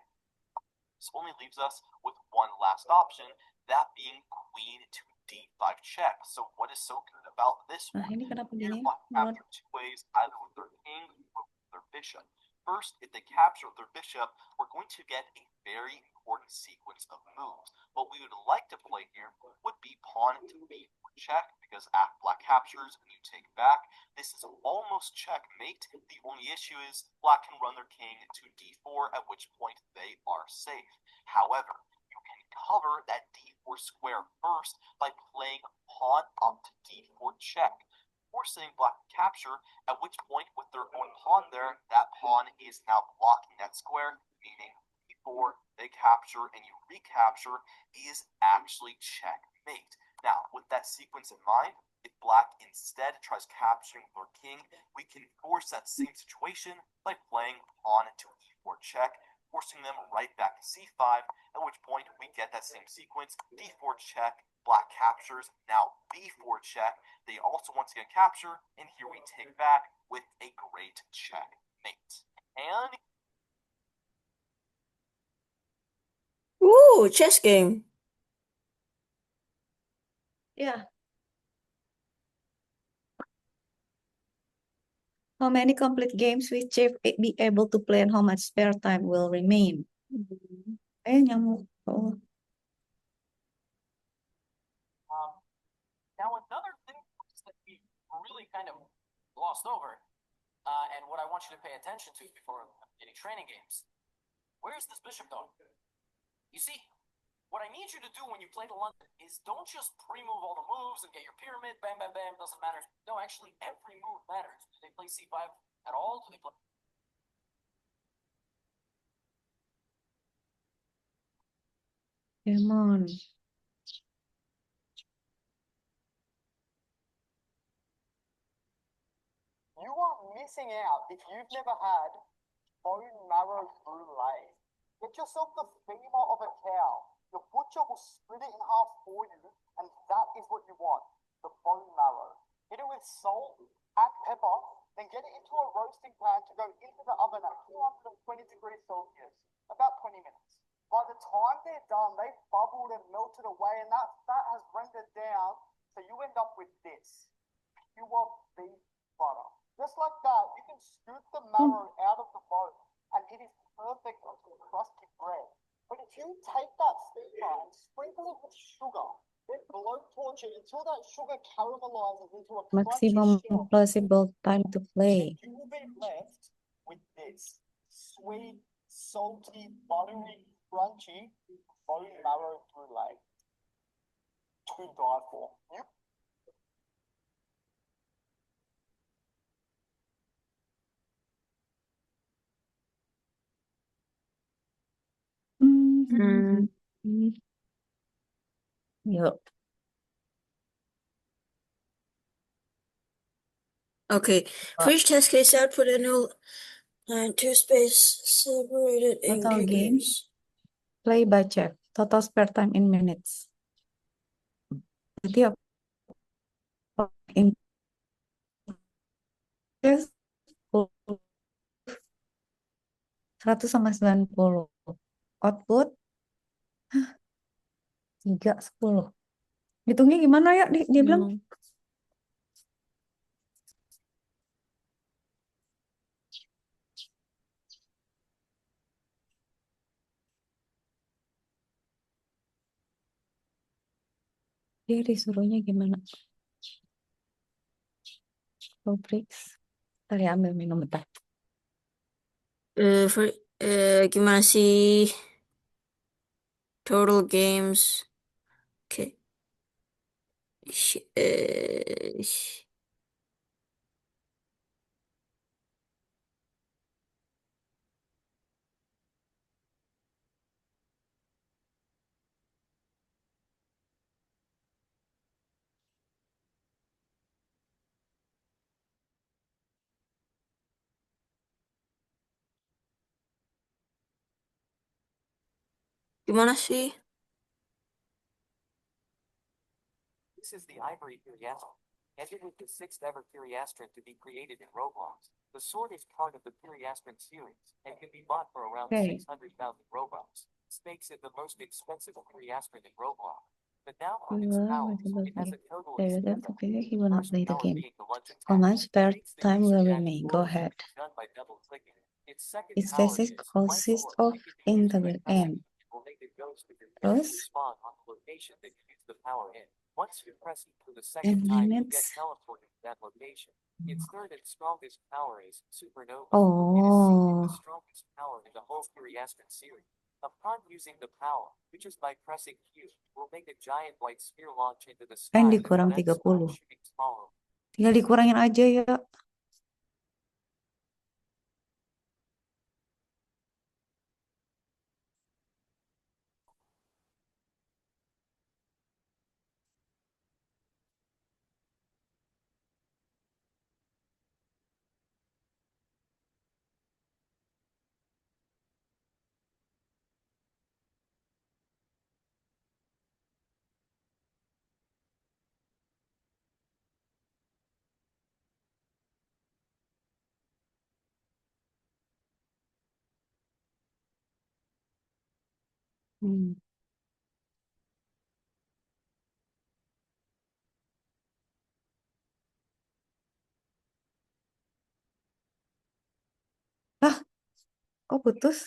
S4: This only leaves us with one last option, that being queen to d5 check. So what is so good about this
S1: Nah,
S4: one?
S1: ini kenapa
S4: Here,
S1: gini?
S4: black capture two ways, either with their king or with their bishop. First, if they capture with their bishop, we're going to get a very important sequence of moves. What we would like to play here would be pawn to b4 check, because after black captures and you take back, this is almost checkmate. The only issue is black can run their king to d4, at which point they are safe. However, you can cover that d4 square first by playing pawn up to d4 check, forcing black to capture, at which point with their own pawn there, that pawn is now blocking that square, meaning d4, they capture, and you recapture is actually checkmate. Now, with that sequence in mind, if black instead tries capturing with their king, we can force that same situation by playing pawn to e4 check, forcing them right back to c5, at which point we get that same sequence, d4 check, black captures, now b4 check, they also once again capture, and here we take back with a great checkmate. And
S3: Ooh, chess game.
S1: Ya. How many complete games will Chief be able to play and how much spare time will remain? Nyamuk. Oh.
S2: Now another thing that we really kind of glossed over, and what I want you to pay attention to before any training games. Where's this bishop going? You see, what I need you to do when you play the London is don't just pre-move all the moves and get your pyramid, bam, bam, bam, doesn't matter. No, actually, every move matters. Do they play c5 at all? Do they play...
S1: Come on.
S5: You are missing out if you've never had bone marrow brulee. Get yourself the femur of a cow. Your butcher will split it in half for you, and that is what you want, the bone marrow. Hit it with salt, add pepper, then get it into a roasting pan to go into the oven at 220 degrees Celsius, about 20 minutes. By the time they're done, they've bubbled and melted away, and that fat has rendered down, so you end up with this pure beef butter. Just like that, you can scoop the marrow out of the bone, and it is perfect for crusty bread. But if you take that femur and sprinkle it with sugar, then blowtorch it until that sugar caramelizes into a crunchy
S1: Maximum
S5: shell,
S1: possible time to play.
S5: you will be left with this sweet, salty, buttery, crunchy bone marrow brulee. To die for. You
S3: Hmm.
S1: Yuk.
S3: Okay. For each test case output, annual line two space separated
S1: Total
S3: into
S1: game.
S3: games.
S1: Play by check. Total spare time in minutes. Jadi apa? In 100 sama 90. Output 3, 10. Hitungnya gimana ya? Dia bilang
S3: Hmm.
S1: Dia disuruhnya gimana? Rubriks. Ntar ya, ambil minum bentar.
S3: Gimana sih total games? Oke. Gimana sih?
S2: This is the Ivory Curiastron, and it was the sixth ever Curiastron to be created in Roblox. The sword is part of the Curiastron series and can be bought for around
S1: Okay.
S2: 600,000 Robux. This makes it the most expensive Curiastron in Roblox. But now on
S1: You
S2: its
S1: will
S2: powers,
S1: not
S2: it has
S1: be
S2: a total of
S1: there. That's
S2: seven.
S1: okay. He will not
S2: First
S1: play the
S2: power
S1: game.
S2: being the lunge
S1: How
S2: attack.
S1: much spare
S2: Makes the
S1: time
S2: user
S1: will
S2: dash
S1: remain? Go
S2: forward,
S1: ahead.
S2: done by double clicking. Its second
S1: Its
S2: power
S1: thesis
S2: is
S1: consists
S2: Light
S1: of
S2: Orb. It can be used by
S1: integral
S2: pressing
S1: M.
S2: it will make it ghost with your
S1: Terus,
S2: spawn on the location that you use the power in. Once you press it for the
S1: 10
S2: second time, you get
S1: minutes.
S2: teleported to that location. Its third and strongest power is Supernova. It is simply
S1: Oh,
S2: the strongest power in the whole Curiastron series. Upon using the power, which is by pressing Q, will make a giant white sphere launch into the sky
S1: kan
S2: and
S1: dikurang
S2: then start
S1: 30.
S2: shooting small.
S1: Tinggal dikurangin aja ya. Hmm. Hah, kok putus?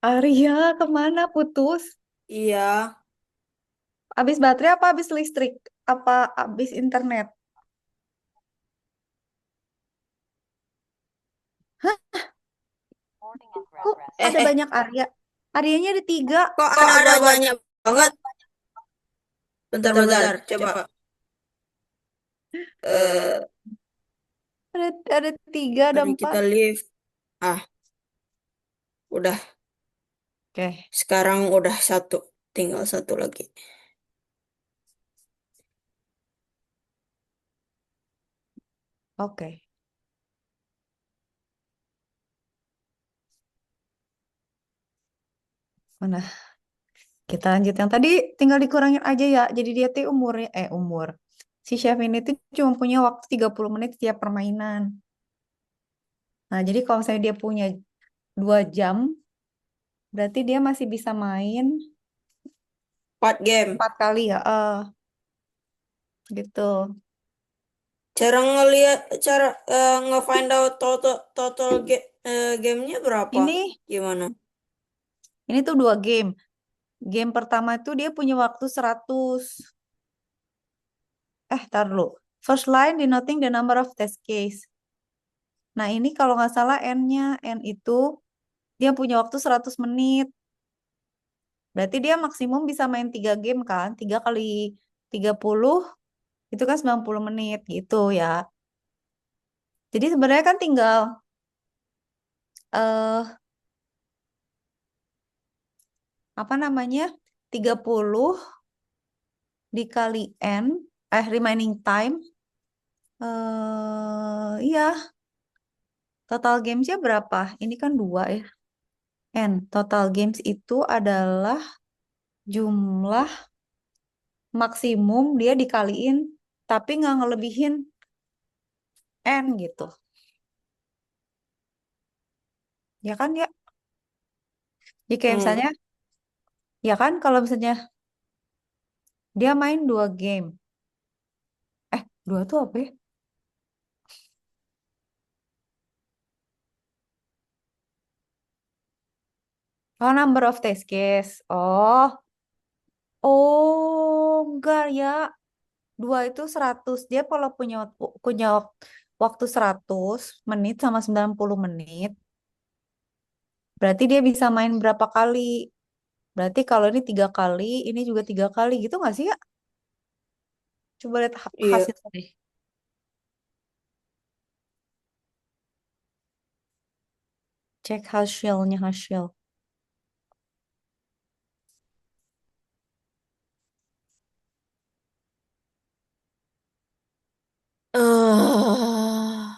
S1: Arya, kemana putus?
S3: Iya.
S1: Habis baterai apa habis listrik? Apa habis internet? Hah? Kok ada
S3: Eh,
S1: banyak Arya? Aryanya ada 3.
S3: kok ada banyak banget? Bentar, coba. Eh,
S1: Ada 3, ada
S3: mari
S1: 4.
S3: kita leave. Ah, udah.
S1: Oke,
S3: Sekarang udah satu. Tinggal satu lagi.
S1: oke. Mana? Kita lanjut yang tadi, tinggal dikurangin aja ya. Jadi dia tuh umur. Si chef ini tuh cuma punya waktu 30 menit setiap permainan. Nah, jadi kalau misalnya dia punya 2 jam, berarti dia masih bisa main
S3: 4 game.
S1: 4 kali ya. Gitu.
S3: Cara nge-find out total gamenya berapa?
S1: Ini
S3: Gimana?
S1: ini tuh 2 game. Game pertama itu dia punya waktu 100. Tar dulu. First line denoting the number of test case. Nah, ini kalau nggak salah N-nya, N itu dia punya waktu 100 menit. Berarti dia maksimum bisa main 3 game kan? 3 kali 30 itu kan 90 menit gitu ya. Jadi sebenarnya kan tinggal eh apa namanya? 30 dikali N remaining time iya, total gamesnya berapa? Ini kan 2 ya. Total games itu adalah jumlah maksimum dia dikaliin tapi nggak ngelebihin N gitu. Ya kan ya? Jadi kayak
S3: Hmm.
S1: misalnya, ya kan kalau misalnya dia main 2 game. 2 tuh apa ya? Oh, number of test case. Enggak ya. 2 itu 100. Dia kalau punya waktu 100 menit sama 90 menit, berarti dia bisa main berapa kali? Berarti kalau ini 3 kali, ini juga 3 kali gitu nggak sih ya? Coba lihat
S3: Iya.
S1: hasilnya deh. Cek hasil.
S3: Eh,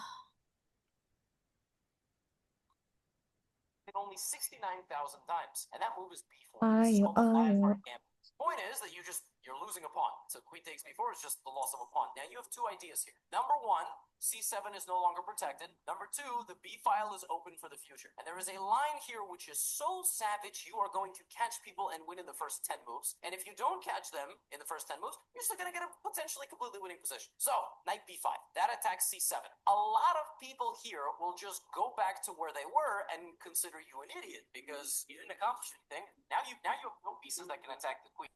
S2: Hit only 69,000 times, and that move is b4. This is
S1: Ayo,
S2: called the
S1: ayo.
S2: five-card gambit. Point is that you're losing a pawn. So queen takes b4 is just the loss of a pawn. Now you have 2 ideas here. Number 1, c7 is no longer protected. Number 2, the b file is open for the future. And there is a line here which is so savage you are going to catch people and win in the first 10 moves. And if you don't catch them in the first 10 moves, you're still going to get a potentially completely winning position. So, knight b5. That attacks c7. A lot of people here will just go back to where they were and consider you an idiot because you didn't accomplish anything. Now you have no pieces that can attack the queen.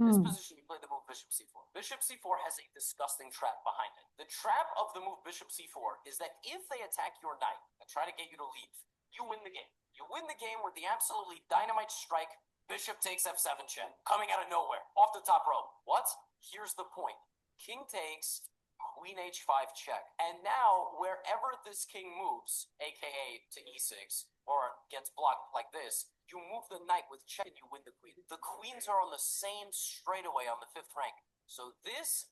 S2: This position, you play the move bishop c4. Bishop c4 has a disgusting trap behind it. The trap of the move bishop c4 is that if they attack your knight and try to get you to leave, you win the game. You win the game with the absolutely dynamite strike, bishop takes f7 check, coming out of nowhere, off the top row. What? Here's the point. King takes, queen h5 check. And now, wherever this king moves, aka to e6, or gets blocked like this, you move the knight with check and you win the queen. The queens are on the same straightaway on the 5th rank. So this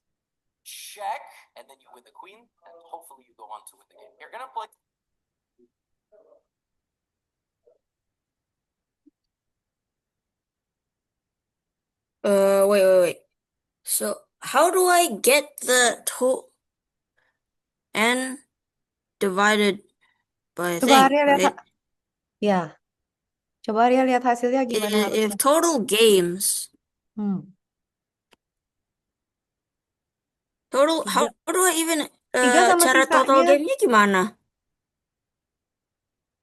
S2: check, and then you win the queen, and hopefully you go on to win the game. You're gonna play.
S3: wait. So, how do I get the total n divided by a
S1: Coba
S3: thing,
S1: Arya lihat,
S3: right?
S1: ya. Coba Arya lihat hasilnya gimana
S3: If
S1: harusnya.
S3: total games,
S1: Hmm.
S3: how
S1: 3.
S3: do I even
S1: 3 sama
S3: cara total
S1: sisanya.
S3: gamenya gimana?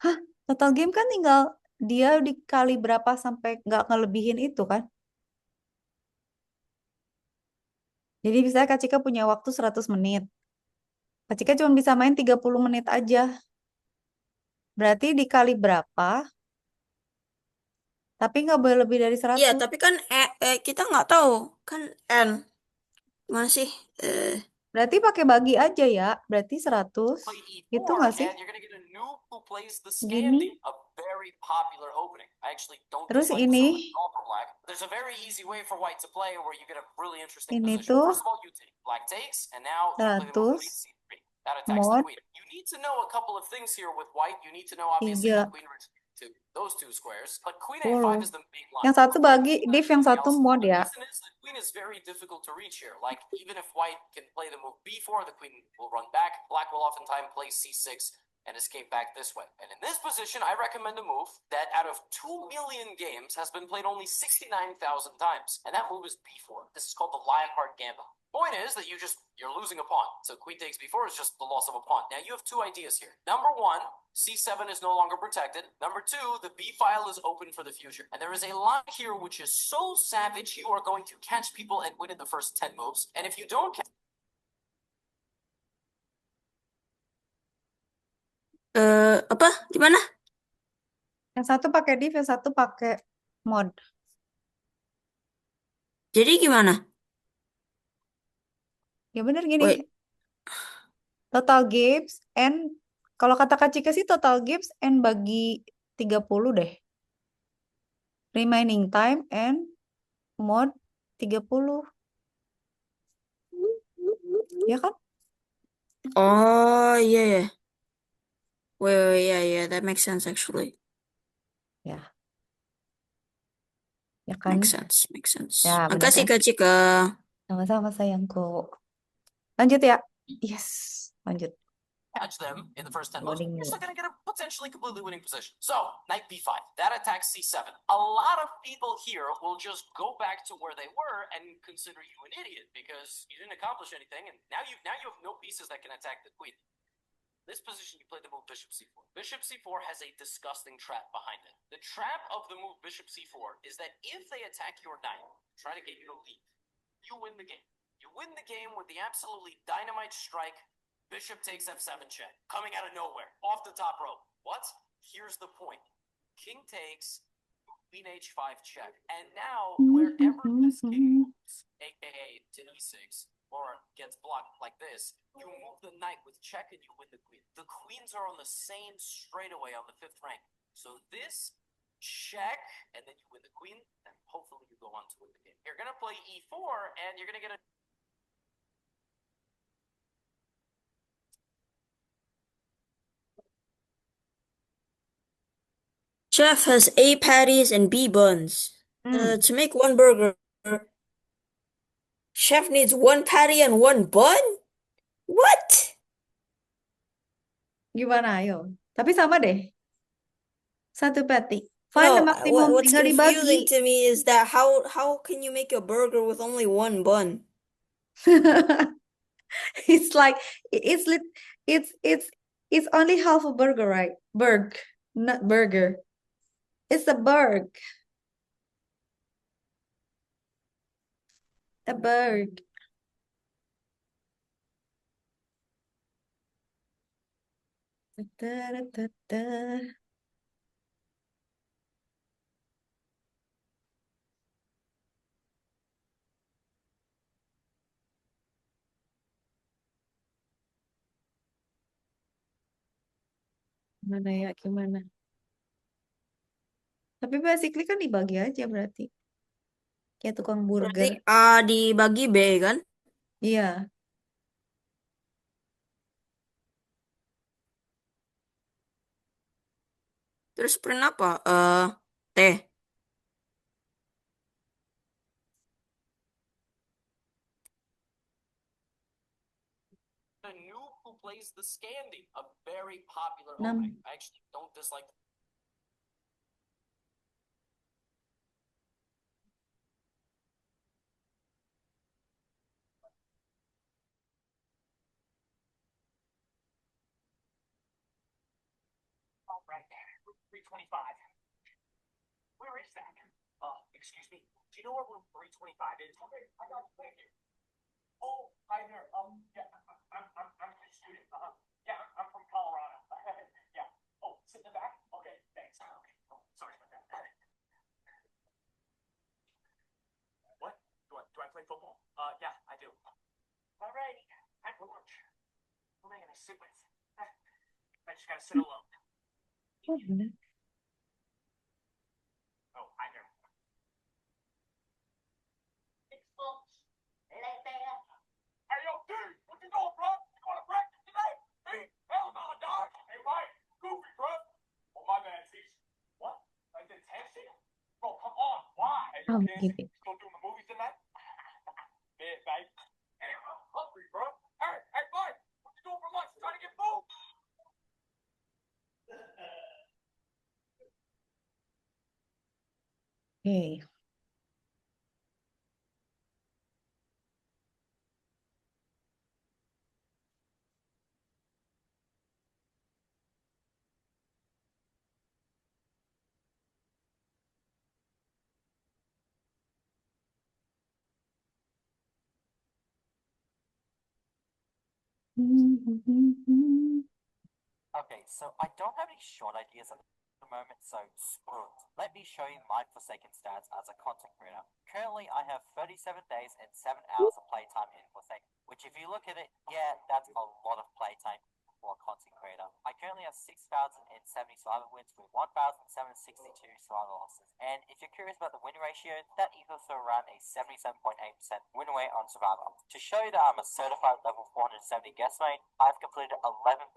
S1: Hah? Total game kan tinggal dia dikali berapa sampai nggak ngelebihin itu kan. Jadi misalnya Kak Cika punya waktu 100 menit. Kak Cika cuma bisa main 30 menit aja. Berarti dikali berapa, tapi nggak boleh lebih dari
S3: Iya,
S1: 100.
S3: tapi kan kita nggak tahu kan N gimana sih? Eh,
S1: Berarti pakai bagi aja ya. Berarti 100.
S2: Play
S1: Gitu
S2: E4,
S1: nggak sih?
S2: and you're gonna get a noob who plays the
S1: Gini.
S2: Scandi, a very popular opening. I actually don't
S1: Terus
S2: dislike this
S1: ini.
S2: opening at all for Black. There's a very easy way for White to play where you get a really interesting
S1: Ini
S2: position.
S1: tuh
S2: First of all, you take. Black takes, and now you play the move
S1: 100
S2: Queen C3. That attacks the
S1: mod
S2: Queen. You need to know a couple of things here with White. You need to know, obviously,
S1: 3
S2: the Queen retreat to those two squares, but Queen
S1: 10.
S2: A5 is the main line.
S1: Yang satu
S2: Queen
S1: bagi
S2: is
S1: div, yang
S2: everything
S1: satu
S2: else.
S1: mod
S2: The
S1: ya.
S2: reason is the Queen is very difficult to reach here. Like, even if White can play the move B4, the Queen will run back. Black will oftentimes play C6 and escape back this way. And in this position, I recommend a move that out of 2 million games has been played only 69,000 times. And that move is B4. This is called the Lionheart Gambit. Point is that you're losing a pawn. So queen takes b4 is just the loss of a pawn. Now you have two ideas here. Number one, c7 is no longer protected. Number two, the b file is open for the future. And there is a line here which is so savage, you are going to catch people and win in the first 10 moves. And if you don't catch
S3: apa? Gimana?
S1: Yang satu pakai div, yang satu pakai mod.
S3: Jadi gimana?
S1: Ya bener gini.
S3: Wait,
S1: Total games and kalau kata Kak Cika sih total games and bagi 30 deh. Remaining time and mod 30. Ya kan?
S3: oh iya ya. Yeah, that makes sense actually.
S1: Ya. Ya kan?
S3: Makes sense.
S1: Ya, bener
S3: Makasih
S1: kan?
S3: Kak Cika.
S1: Sama-sama sayangku. Lanjut ya. Yes. Lanjut.
S2: them in the first 10 moves,
S1: Loading
S2: you're
S1: move.
S2: still going to get a potentially completely winning position. So, knight b5, that attacks c7. A lot of people here will just go back to where they were and consider you an idiot because you didn't accomplish anything, and now you have no pieces that can attack the queen. This position, you play the move bishop c4. Bishop c4 has a disgusting trap behind it. The trap of the move bishop c4 is that if they attack your knight, try to get you to leave, you win the game. You win the game with the absolutely dynamite strike. Bishop takes f7 check, coming out of nowhere, off the top row. What? Here's the point. King takes, queen h5 check. And now, wherever this king moves, aka to e6, or gets blocked like this, you move the knight with check and you win the queen. The queens are on the same straightaway on the 5th rank. So this check, and then you win the queen, and hopefully you go on to win the game. You're gonna play e4, and you're gonna get a
S3: Chef has A patties and B buns. To make one burger, chef needs one patty and one bun? What?
S1: Gimana ayo? Tapi sama deh. Satu patty. Find the
S3: No,
S1: maximum,
S3: what's
S1: tinggal
S3: confusing
S1: dibagi.
S3: to me is that how can you make a burger with only one bun?
S1: It's like it's lit it's only half a burger, right? Burg, not burger. It's a burg. A burg. Da-da-da-da-da. Gimana ya, gimana? Tapi basically kan dibagi aja berarti. Kayak tukang
S3: Berarti
S1: burger.
S3: A dibagi B kan?
S1: Iya.
S3: Terus print apa? T.
S2: a noob who plays the Scandi, a very popular
S1: Enam.
S2: opening. I actually don't dislike. Right there.
S6: room 325. Where is that? Excuse me. Do you know where room 325 is? Okay, I got it right here. Oh, hi there. Yeah, I'm a student. Yeah, I'm from Colorado. Yeah. Oh, sit in the back? Okay, thanks. Okay. Oh, sorry about that. What? Do I play football? Yeah, I do. Alrighty. Time for lunch. Who am I gonna sit with? I just gotta sit alone.
S1: Oh, bener.
S6: Oh, hi there. Hey, yo, dude, what you doing, bro? You going to practice today? Hey, hell no, dog. Hey, Mike, goofy, bro. Oh, my bad, Cease. What? Like the testing? Bro, come on. Why? Hey, you kids,
S1: Gitu.
S6: still doing the movies tonight? Yeah, babe. Hey, I'm hungry, bro. Hey, Mike, what you doing for lunch? Trying to get food?
S1: Oke.
S7: Okay, so I don't have any short ideas at the moment, so screw it. Let me show you my Forsaken stats as a content creator. Currently, I have 37 days and 7 hours of playtime in Forsaken, which if you look at it, yeah, that's a lot of playtime for a content creator. I currently have 6,070 survival wins with 1,762 survival losses. And if you're curious about the win ratio, that equals to around a 77.8% win rate on survival. To show you that I'm a certified level 470 guest mate, I've completed 11,008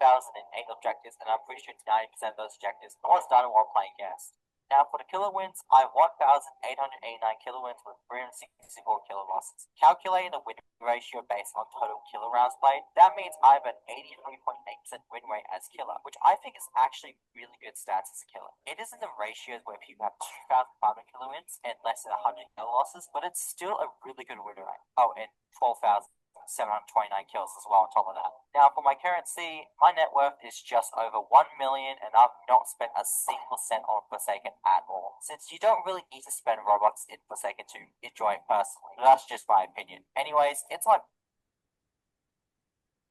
S7: objectives, and I'm pretty sure 90% of those objectives was done while playing guest. Now for the killer wins, I have 1,889 killer wins with 364 killer losses. Calculating the win ratio based on total killer rounds played, that means I have an 83.8% win rate as killer, which I think is actually really good stats as a killer. It isn't the ratios where people have 2,500 killer wins and less than 100 killer losses, but it's still a really good win rate. Oh, and 12,729 kills as well on top of that. Now for my currency, my net worth is just over 1 million and I've not spent a single cent on Forsaken at all. Since you don't really need to spend Robux in Forsaken to enjoy it personally. That's just my opinion. Anyways, it's like...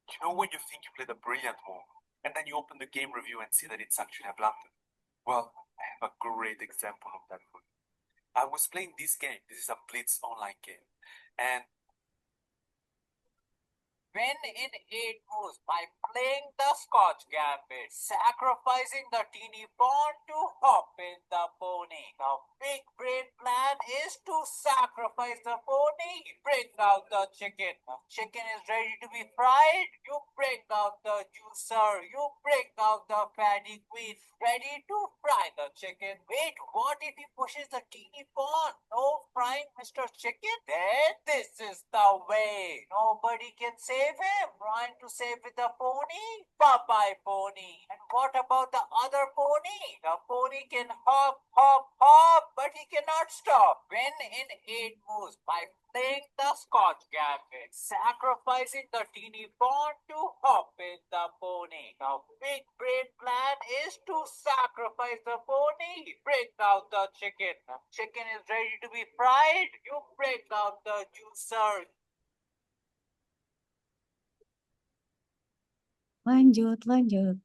S8: You know when you think you played a brilliant move, and then you open the game review and see that it's actually a blunder? Well, I have a great example of that for you. I was playing this game. This is a Blitz online game. And
S7: win in 8 moves by playing the Scotch Gambit, sacrificing the teeny pawn to hop in the pony. The big brain plan is to sacrifice the pony, bring out the chicken. The chicken is ready to be fried, you bring out the juicer, you bring out the fatty queen, ready to fry the chicken. Wait, what if he pushes the teeny pawn? No frying, Mr. Chicken? Then this is the way. Nobody can save him. Trying to save with the pony? Bye-bye, pony. And what about the other pony? The pony can hop, hop, hop, but he cannot stop. Win in 8 moves by playing the Scotch Gambit, sacrificing the teeny pawn to hop in the pony. The big brain plan is to sacrifice the pony, bring out the chicken. The chicken is ready to be fried, you bring out the juicer.
S1: Lanjut, lanjut.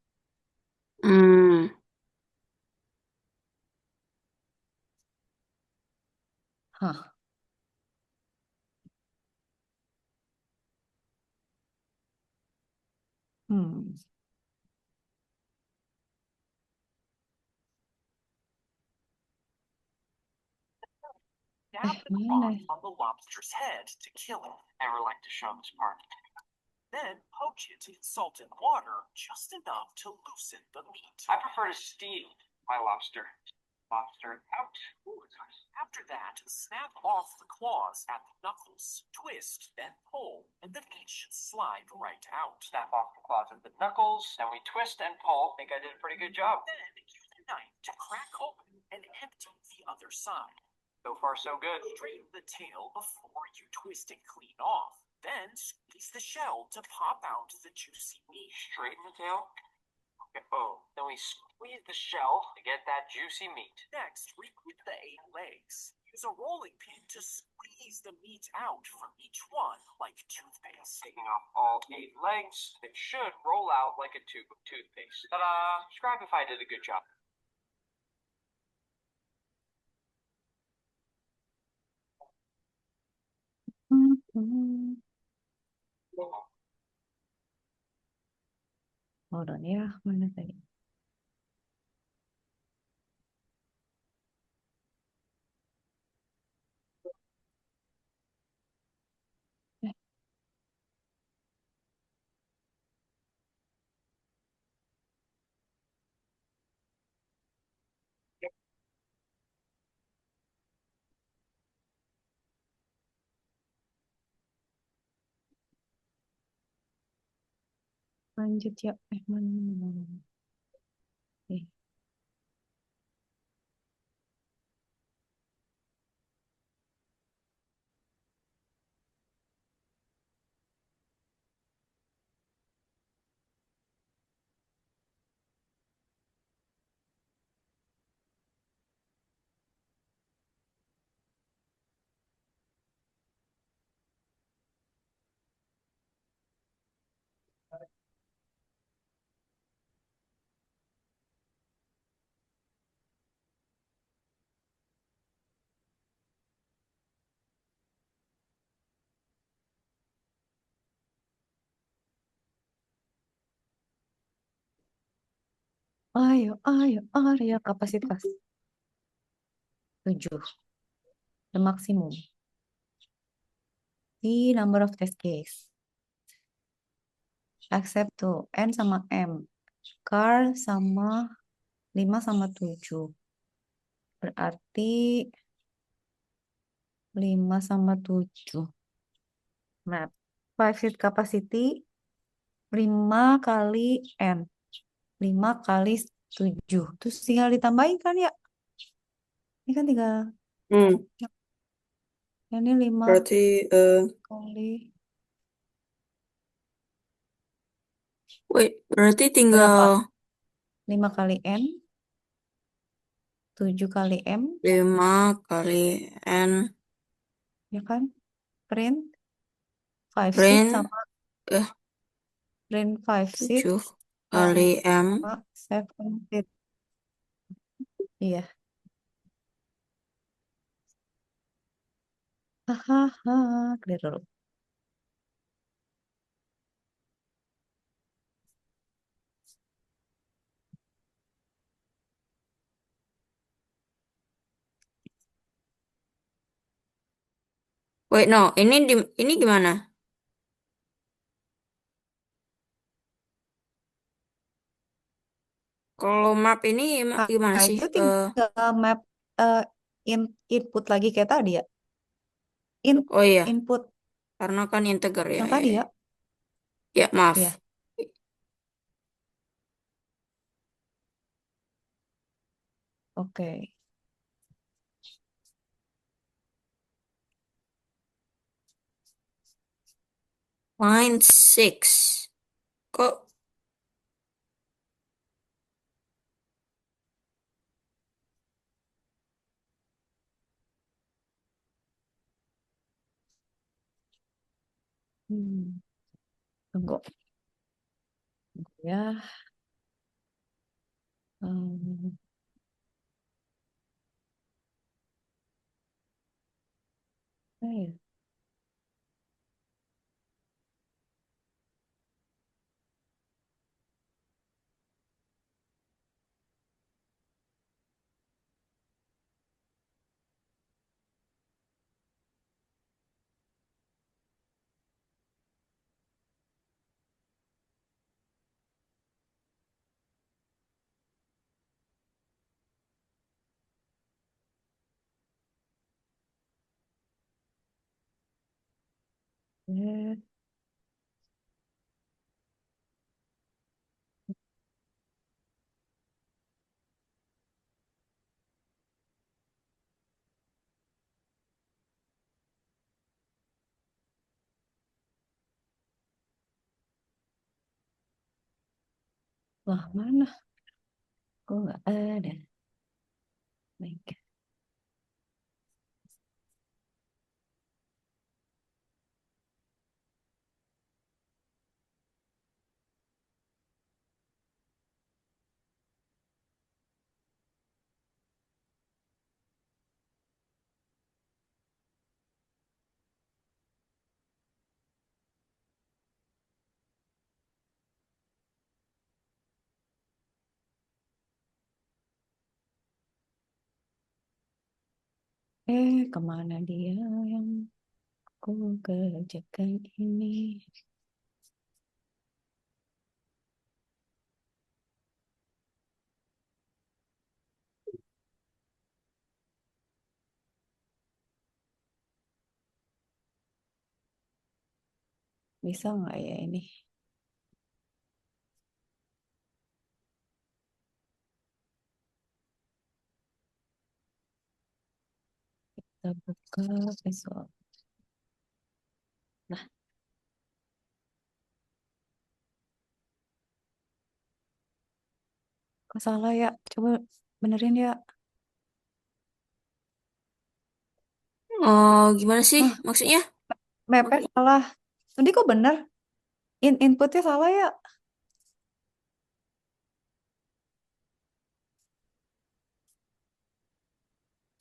S1: Hah. Hmm.
S2: Stab the
S1: Mana?
S2: claw on the lobster's head to kill it. Never like to show this part. Then poach it in salted water just enough to loosen the meat. I prefer to steam my lobster. Lobster out. Ooh, it's nice. After that, snap off the claws at the knuckles. Twist, then pull, and the meat should slide right out. Snap off the claws at the knuckles, then we twist and pull. I think I did a pretty good job. Then use a knife to crack open and empty the other side. So far, so good. Straighten the tail before you twist it clean off. Then squeeze the shell to pop out the juicy meat. Straighten the tail.
S6: Okay. Oh, then we squeeze the shell to get that juicy meat. Next, regroup the 8 legs. Use a rolling pin to squeeze the meat out from each one, like toothpaste. Taking off all 8 legs, it should roll out like a tube of toothpaste. Ta-da! Describe if I did a good job.
S1: Hold on ya, mana tadi? Lanjut ya. Mana? Eh, ayo, kapasitas 7. The maximum. The number of test case. Accept tuh, N sama M. Car sama 5 sama 7. Berarti 5 sama 7. Nah, 5 seat capacity 5 kali N. 5 kali 7. Terus tinggal ditambahin kan ya? Ini kan tinggal,
S3: Hmm,
S1: ini 5
S3: berarti
S1: kali
S3: berarti
S1: berapa?
S3: tinggal
S1: 5 kali N, 7 kali M,
S3: 5 kali N
S1: ya kan? Print 5 seat
S3: print
S1: sama
S3: eh
S1: print 5 seat
S3: 7 kali M
S1: sama 7 seat. Iya. Hahaha, clear dulu.
S3: wait no ini gimana kalau map ini gimana
S1: Nah,
S3: sih
S1: itu tinggal map eh, input lagi kayak tadi ya.
S3: oh iya
S1: Input
S3: karena kan integer ya
S1: yang tadi ya.
S3: ya maaf
S1: Iya. Oke.
S3: line 6 kok
S1: Tunggu. Tunggu ya. Hmm, ya. Eh, Lah, mana? Kok nggak ada? Baik. Kemana dia yang ku kerjakan ini? Bisa nggak ya ini? Kita buka visual. Nah, kok salah ya? Coba benerin ya.
S3: Oh, gimana sih
S1: Hah,
S3: maksudnya?
S1: mapnya salah. Tadi kok bener? Inputnya salah ya?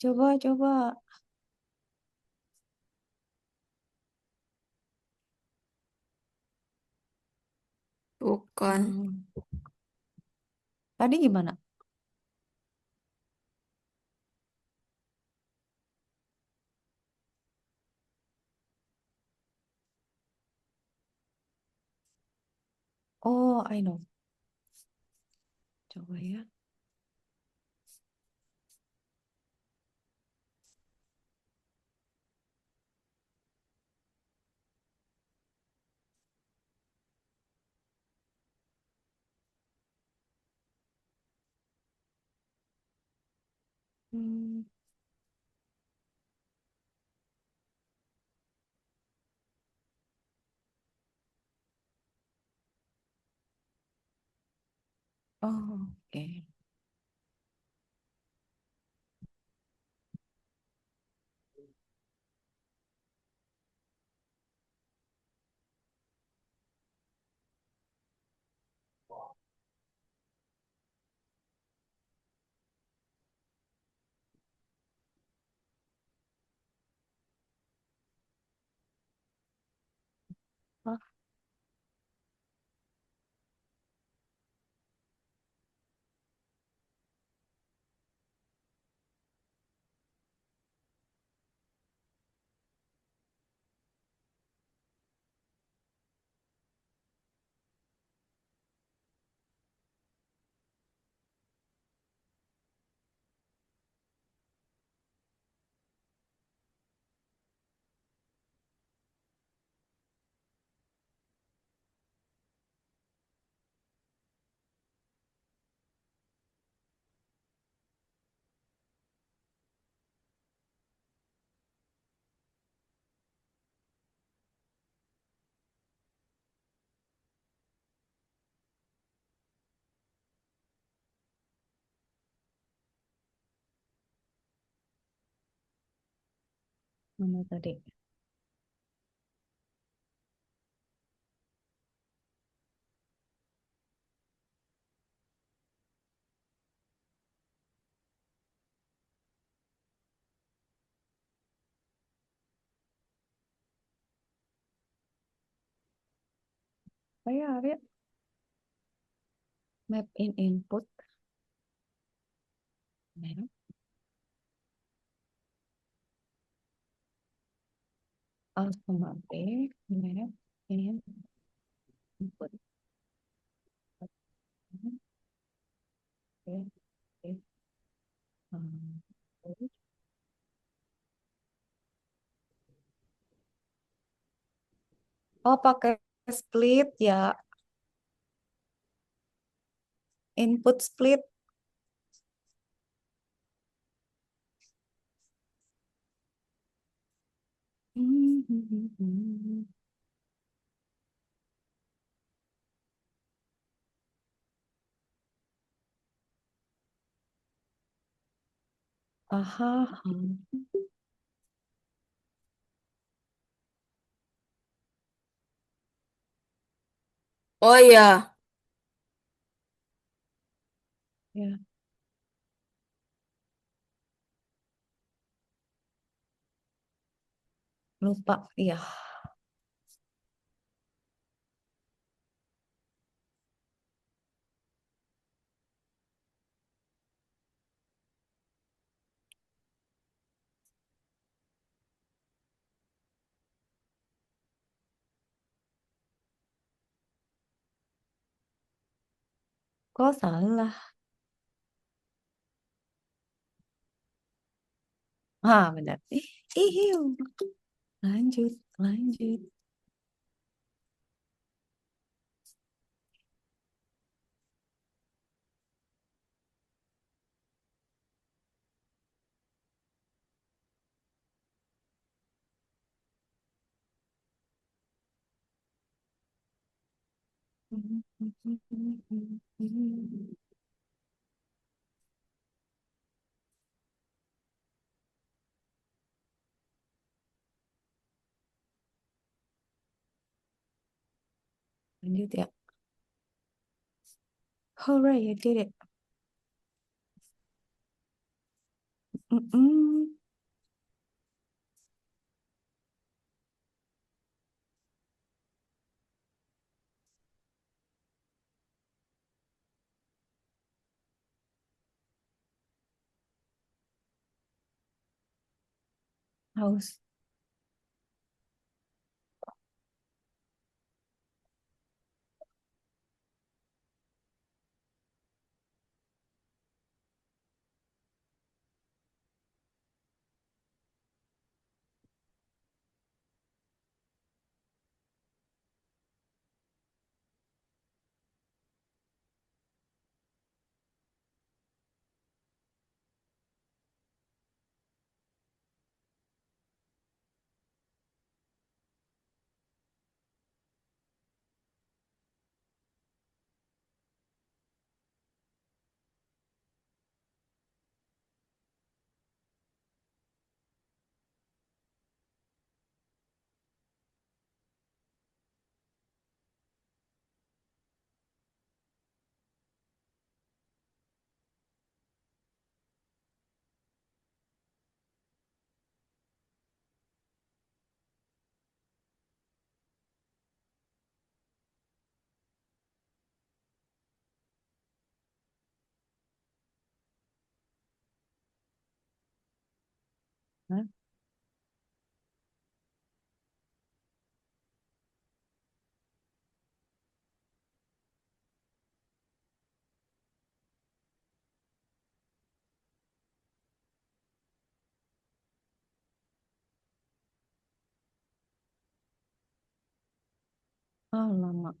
S1: Coba.
S3: Bukan.
S1: Hmm. Tadi gimana? Oh, I know. Coba ya. Hmm. Oh, oke. Ah, mana tadi? Apa ya, Arya? Map in input. Mana? Automatic map in input. Oke, oke. Terus, oh, pakai split ya. Input split. Hmm. Paham.
S3: Oh iya,
S1: Ya, lupa. Iya. Kok salah? Ah, benar. Ihiu. Lanjut, lanjut. Lanjut ya. Hooray, I did it. Mm-mm. Haus. Hah? Ah, lama.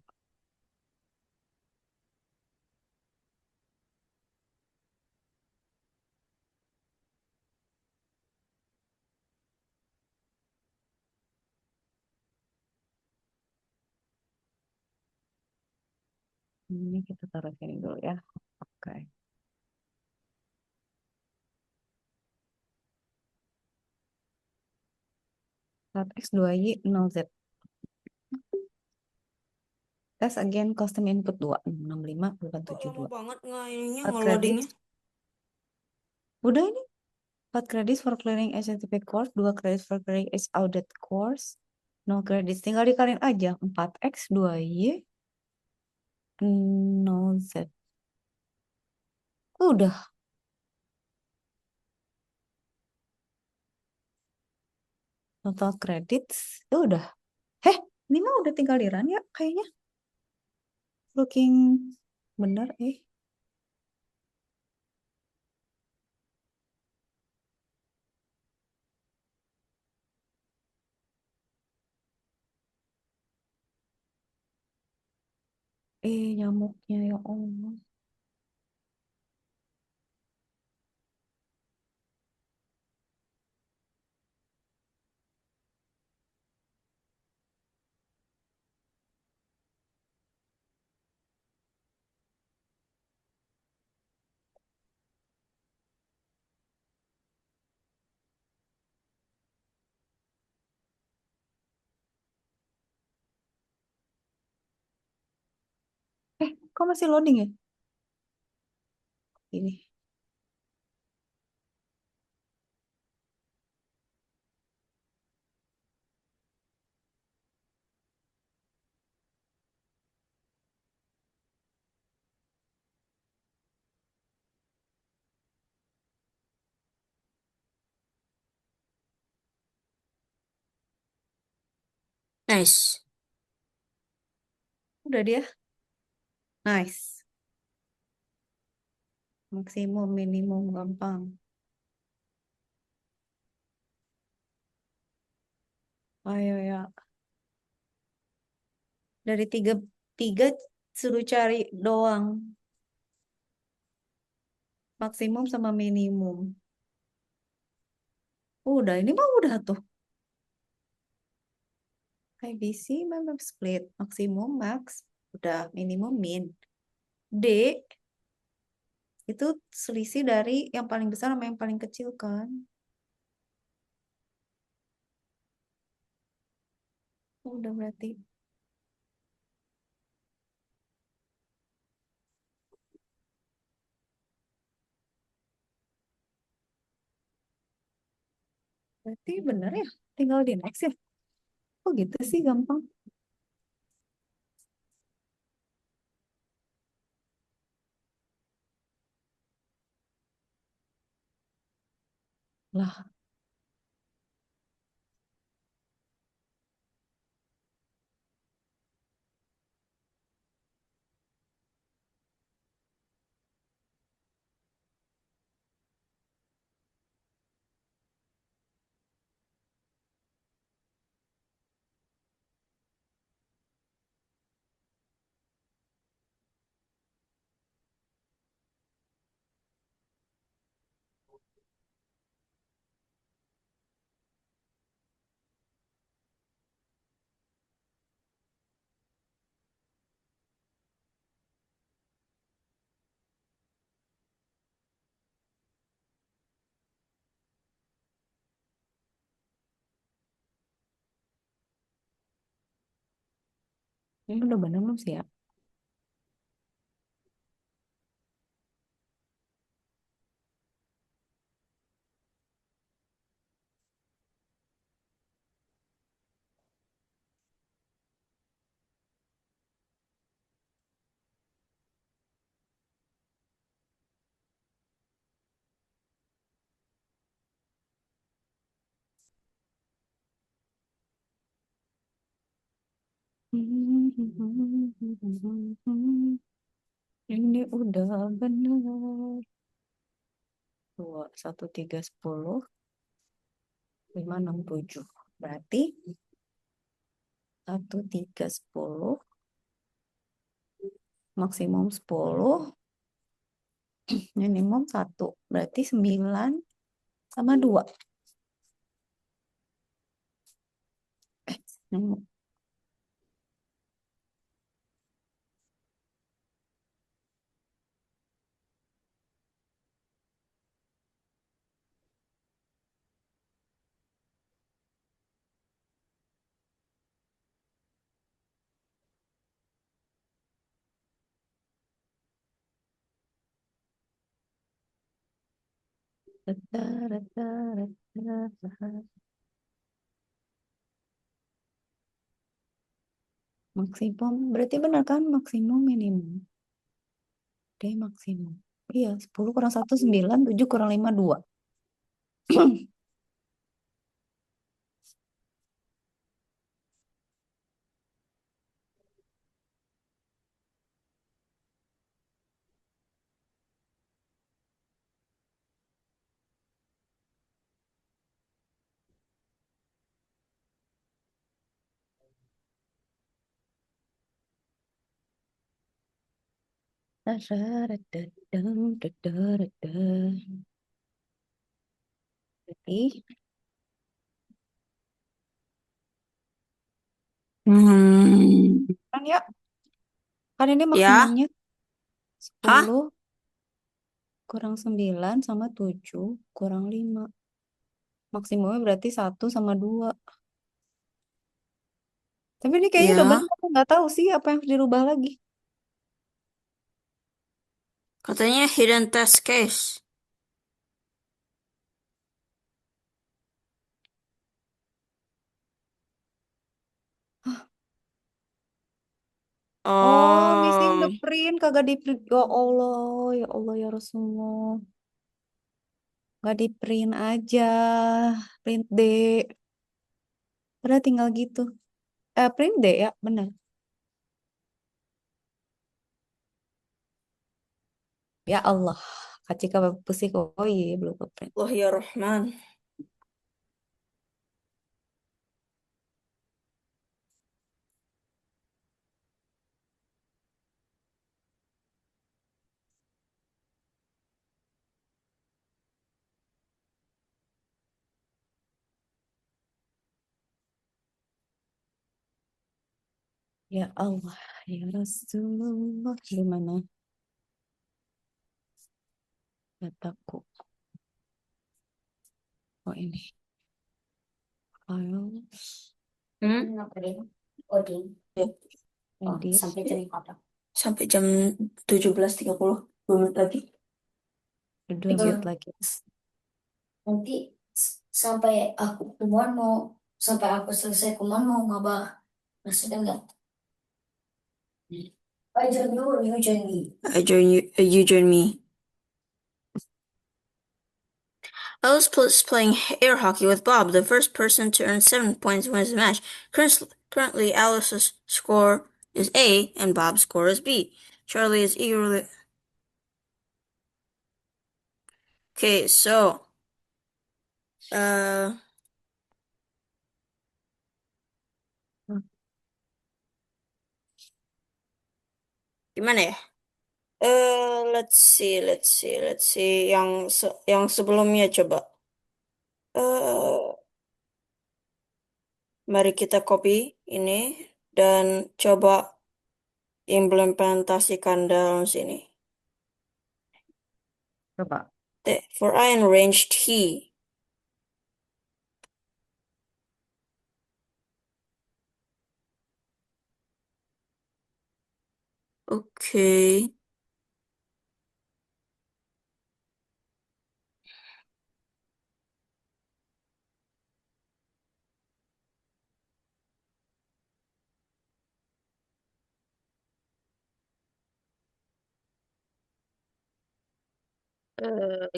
S1: Ini kita taruh sini dulu ya. Oke. 4x 2y 0z. Tes again custom input 2. 65 bukan
S3: kok lama
S1: 72.
S3: banget nggak ininya
S1: 4
S3: nge-loadingnya?
S1: credits. Udah ini. 4 credits for clearing HTTP course. 2 credits for clearing H audit course. No credits. Tinggal dikaliin aja. 4x 2y 0z. Udah. Total credits. Udah. Heh. Ini mah udah tinggal di run ya kayaknya. Looking bener nyamuknya ya Allah. kok masih loading ya? Ini.
S3: Nice.
S1: Udah dia. Nice. Maksimum, minimum, gampang. Ayo ya. Dari tiga suruh cari doang. Maksimum sama minimum. Udah, ini mah udah tuh. ABC, map split. Maksimum, max. Udah, minimum, min. D, itu selisih dari yang paling besar sama yang paling kecil kan. Udah berarti. Berarti bener ya. Tinggal di next ya. Oh gitu sih gampang. Lah, ini udah bener belum sih ya? Ini udah bener. 2, 1, 3, 10, 5, 6, 7. Berarti 1, 3, 10, maksimum 10, minimum 1. Berarti 9 sama 2. Nemu. Rata, rata, rata, rata. Maksimum, berarti benar kan maksimum minimum. D maksimum. Iya, 10 kurang 1, 9, 7 kurang 5, 2. Berarti kan ya, kan ini
S3: Ya.
S1: maksimumnya
S3: Hah?
S1: 10 kurang 9 sama 7 kurang 5. Maksimumnya berarti 1 sama 2. Tapi ini kayaknya udah
S3: Ya.
S1: benar, nggak tahu sih apa yang harus dirubah lagi.
S3: Katanya hidden test case.
S1: Oh, missing the
S3: Oh,
S1: print, kagak di print. Ya Allah ya Rasulullah. Nggak di print aja. Print D. Udah tinggal gitu. Print D ya, benar. Ya Allah. Kacika pusing. Oh iya, belum ke print.
S3: Allah ya Rahman.
S1: Ya Allah, ya Rasulullah. Gimana dataku? Oh ini. Files.
S3: Hmm? Ya,
S1: Edit.
S3: sampai jam 17.30. 2 menit lagi.
S1: 2 menit lagi.
S9: Nanti sampai aku keluar sampai aku selesai keluar mau ngabah maksudnya enggak I join you or you join me
S3: You join me. Alice is playing air hockey with Bob. The first person to earn 7 points wins the match. Currently, Alice's score is A and Bob's score is B. Charlie is eagerly. Okay, so gimana ya? Let's see. Yang sebelumnya coba. Mari kita copy ini dan coba implementasikan dalam sini.
S1: Coba.
S3: For I in range T. Okay.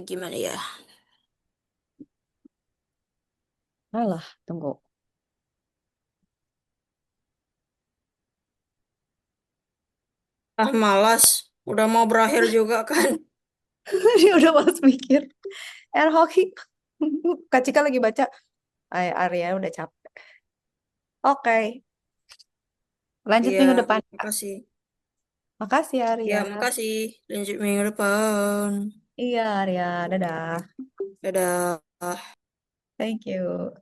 S3: Gimana ya?
S1: Alah, tunggu.
S3: Malas. Udah mau berakhir juga kan?
S1: Dia udah males mikir. Air hockey. Kak Cika lagi baca. Arya udah capek. Oke. Lanjut
S3: Iya,
S1: minggu depan.
S3: makasih.
S1: Makasih Arya.
S3: Ya, makasih. Lanjut minggu depan.
S1: Iya Arya, dadah.
S3: Dadah.
S1: Thank you.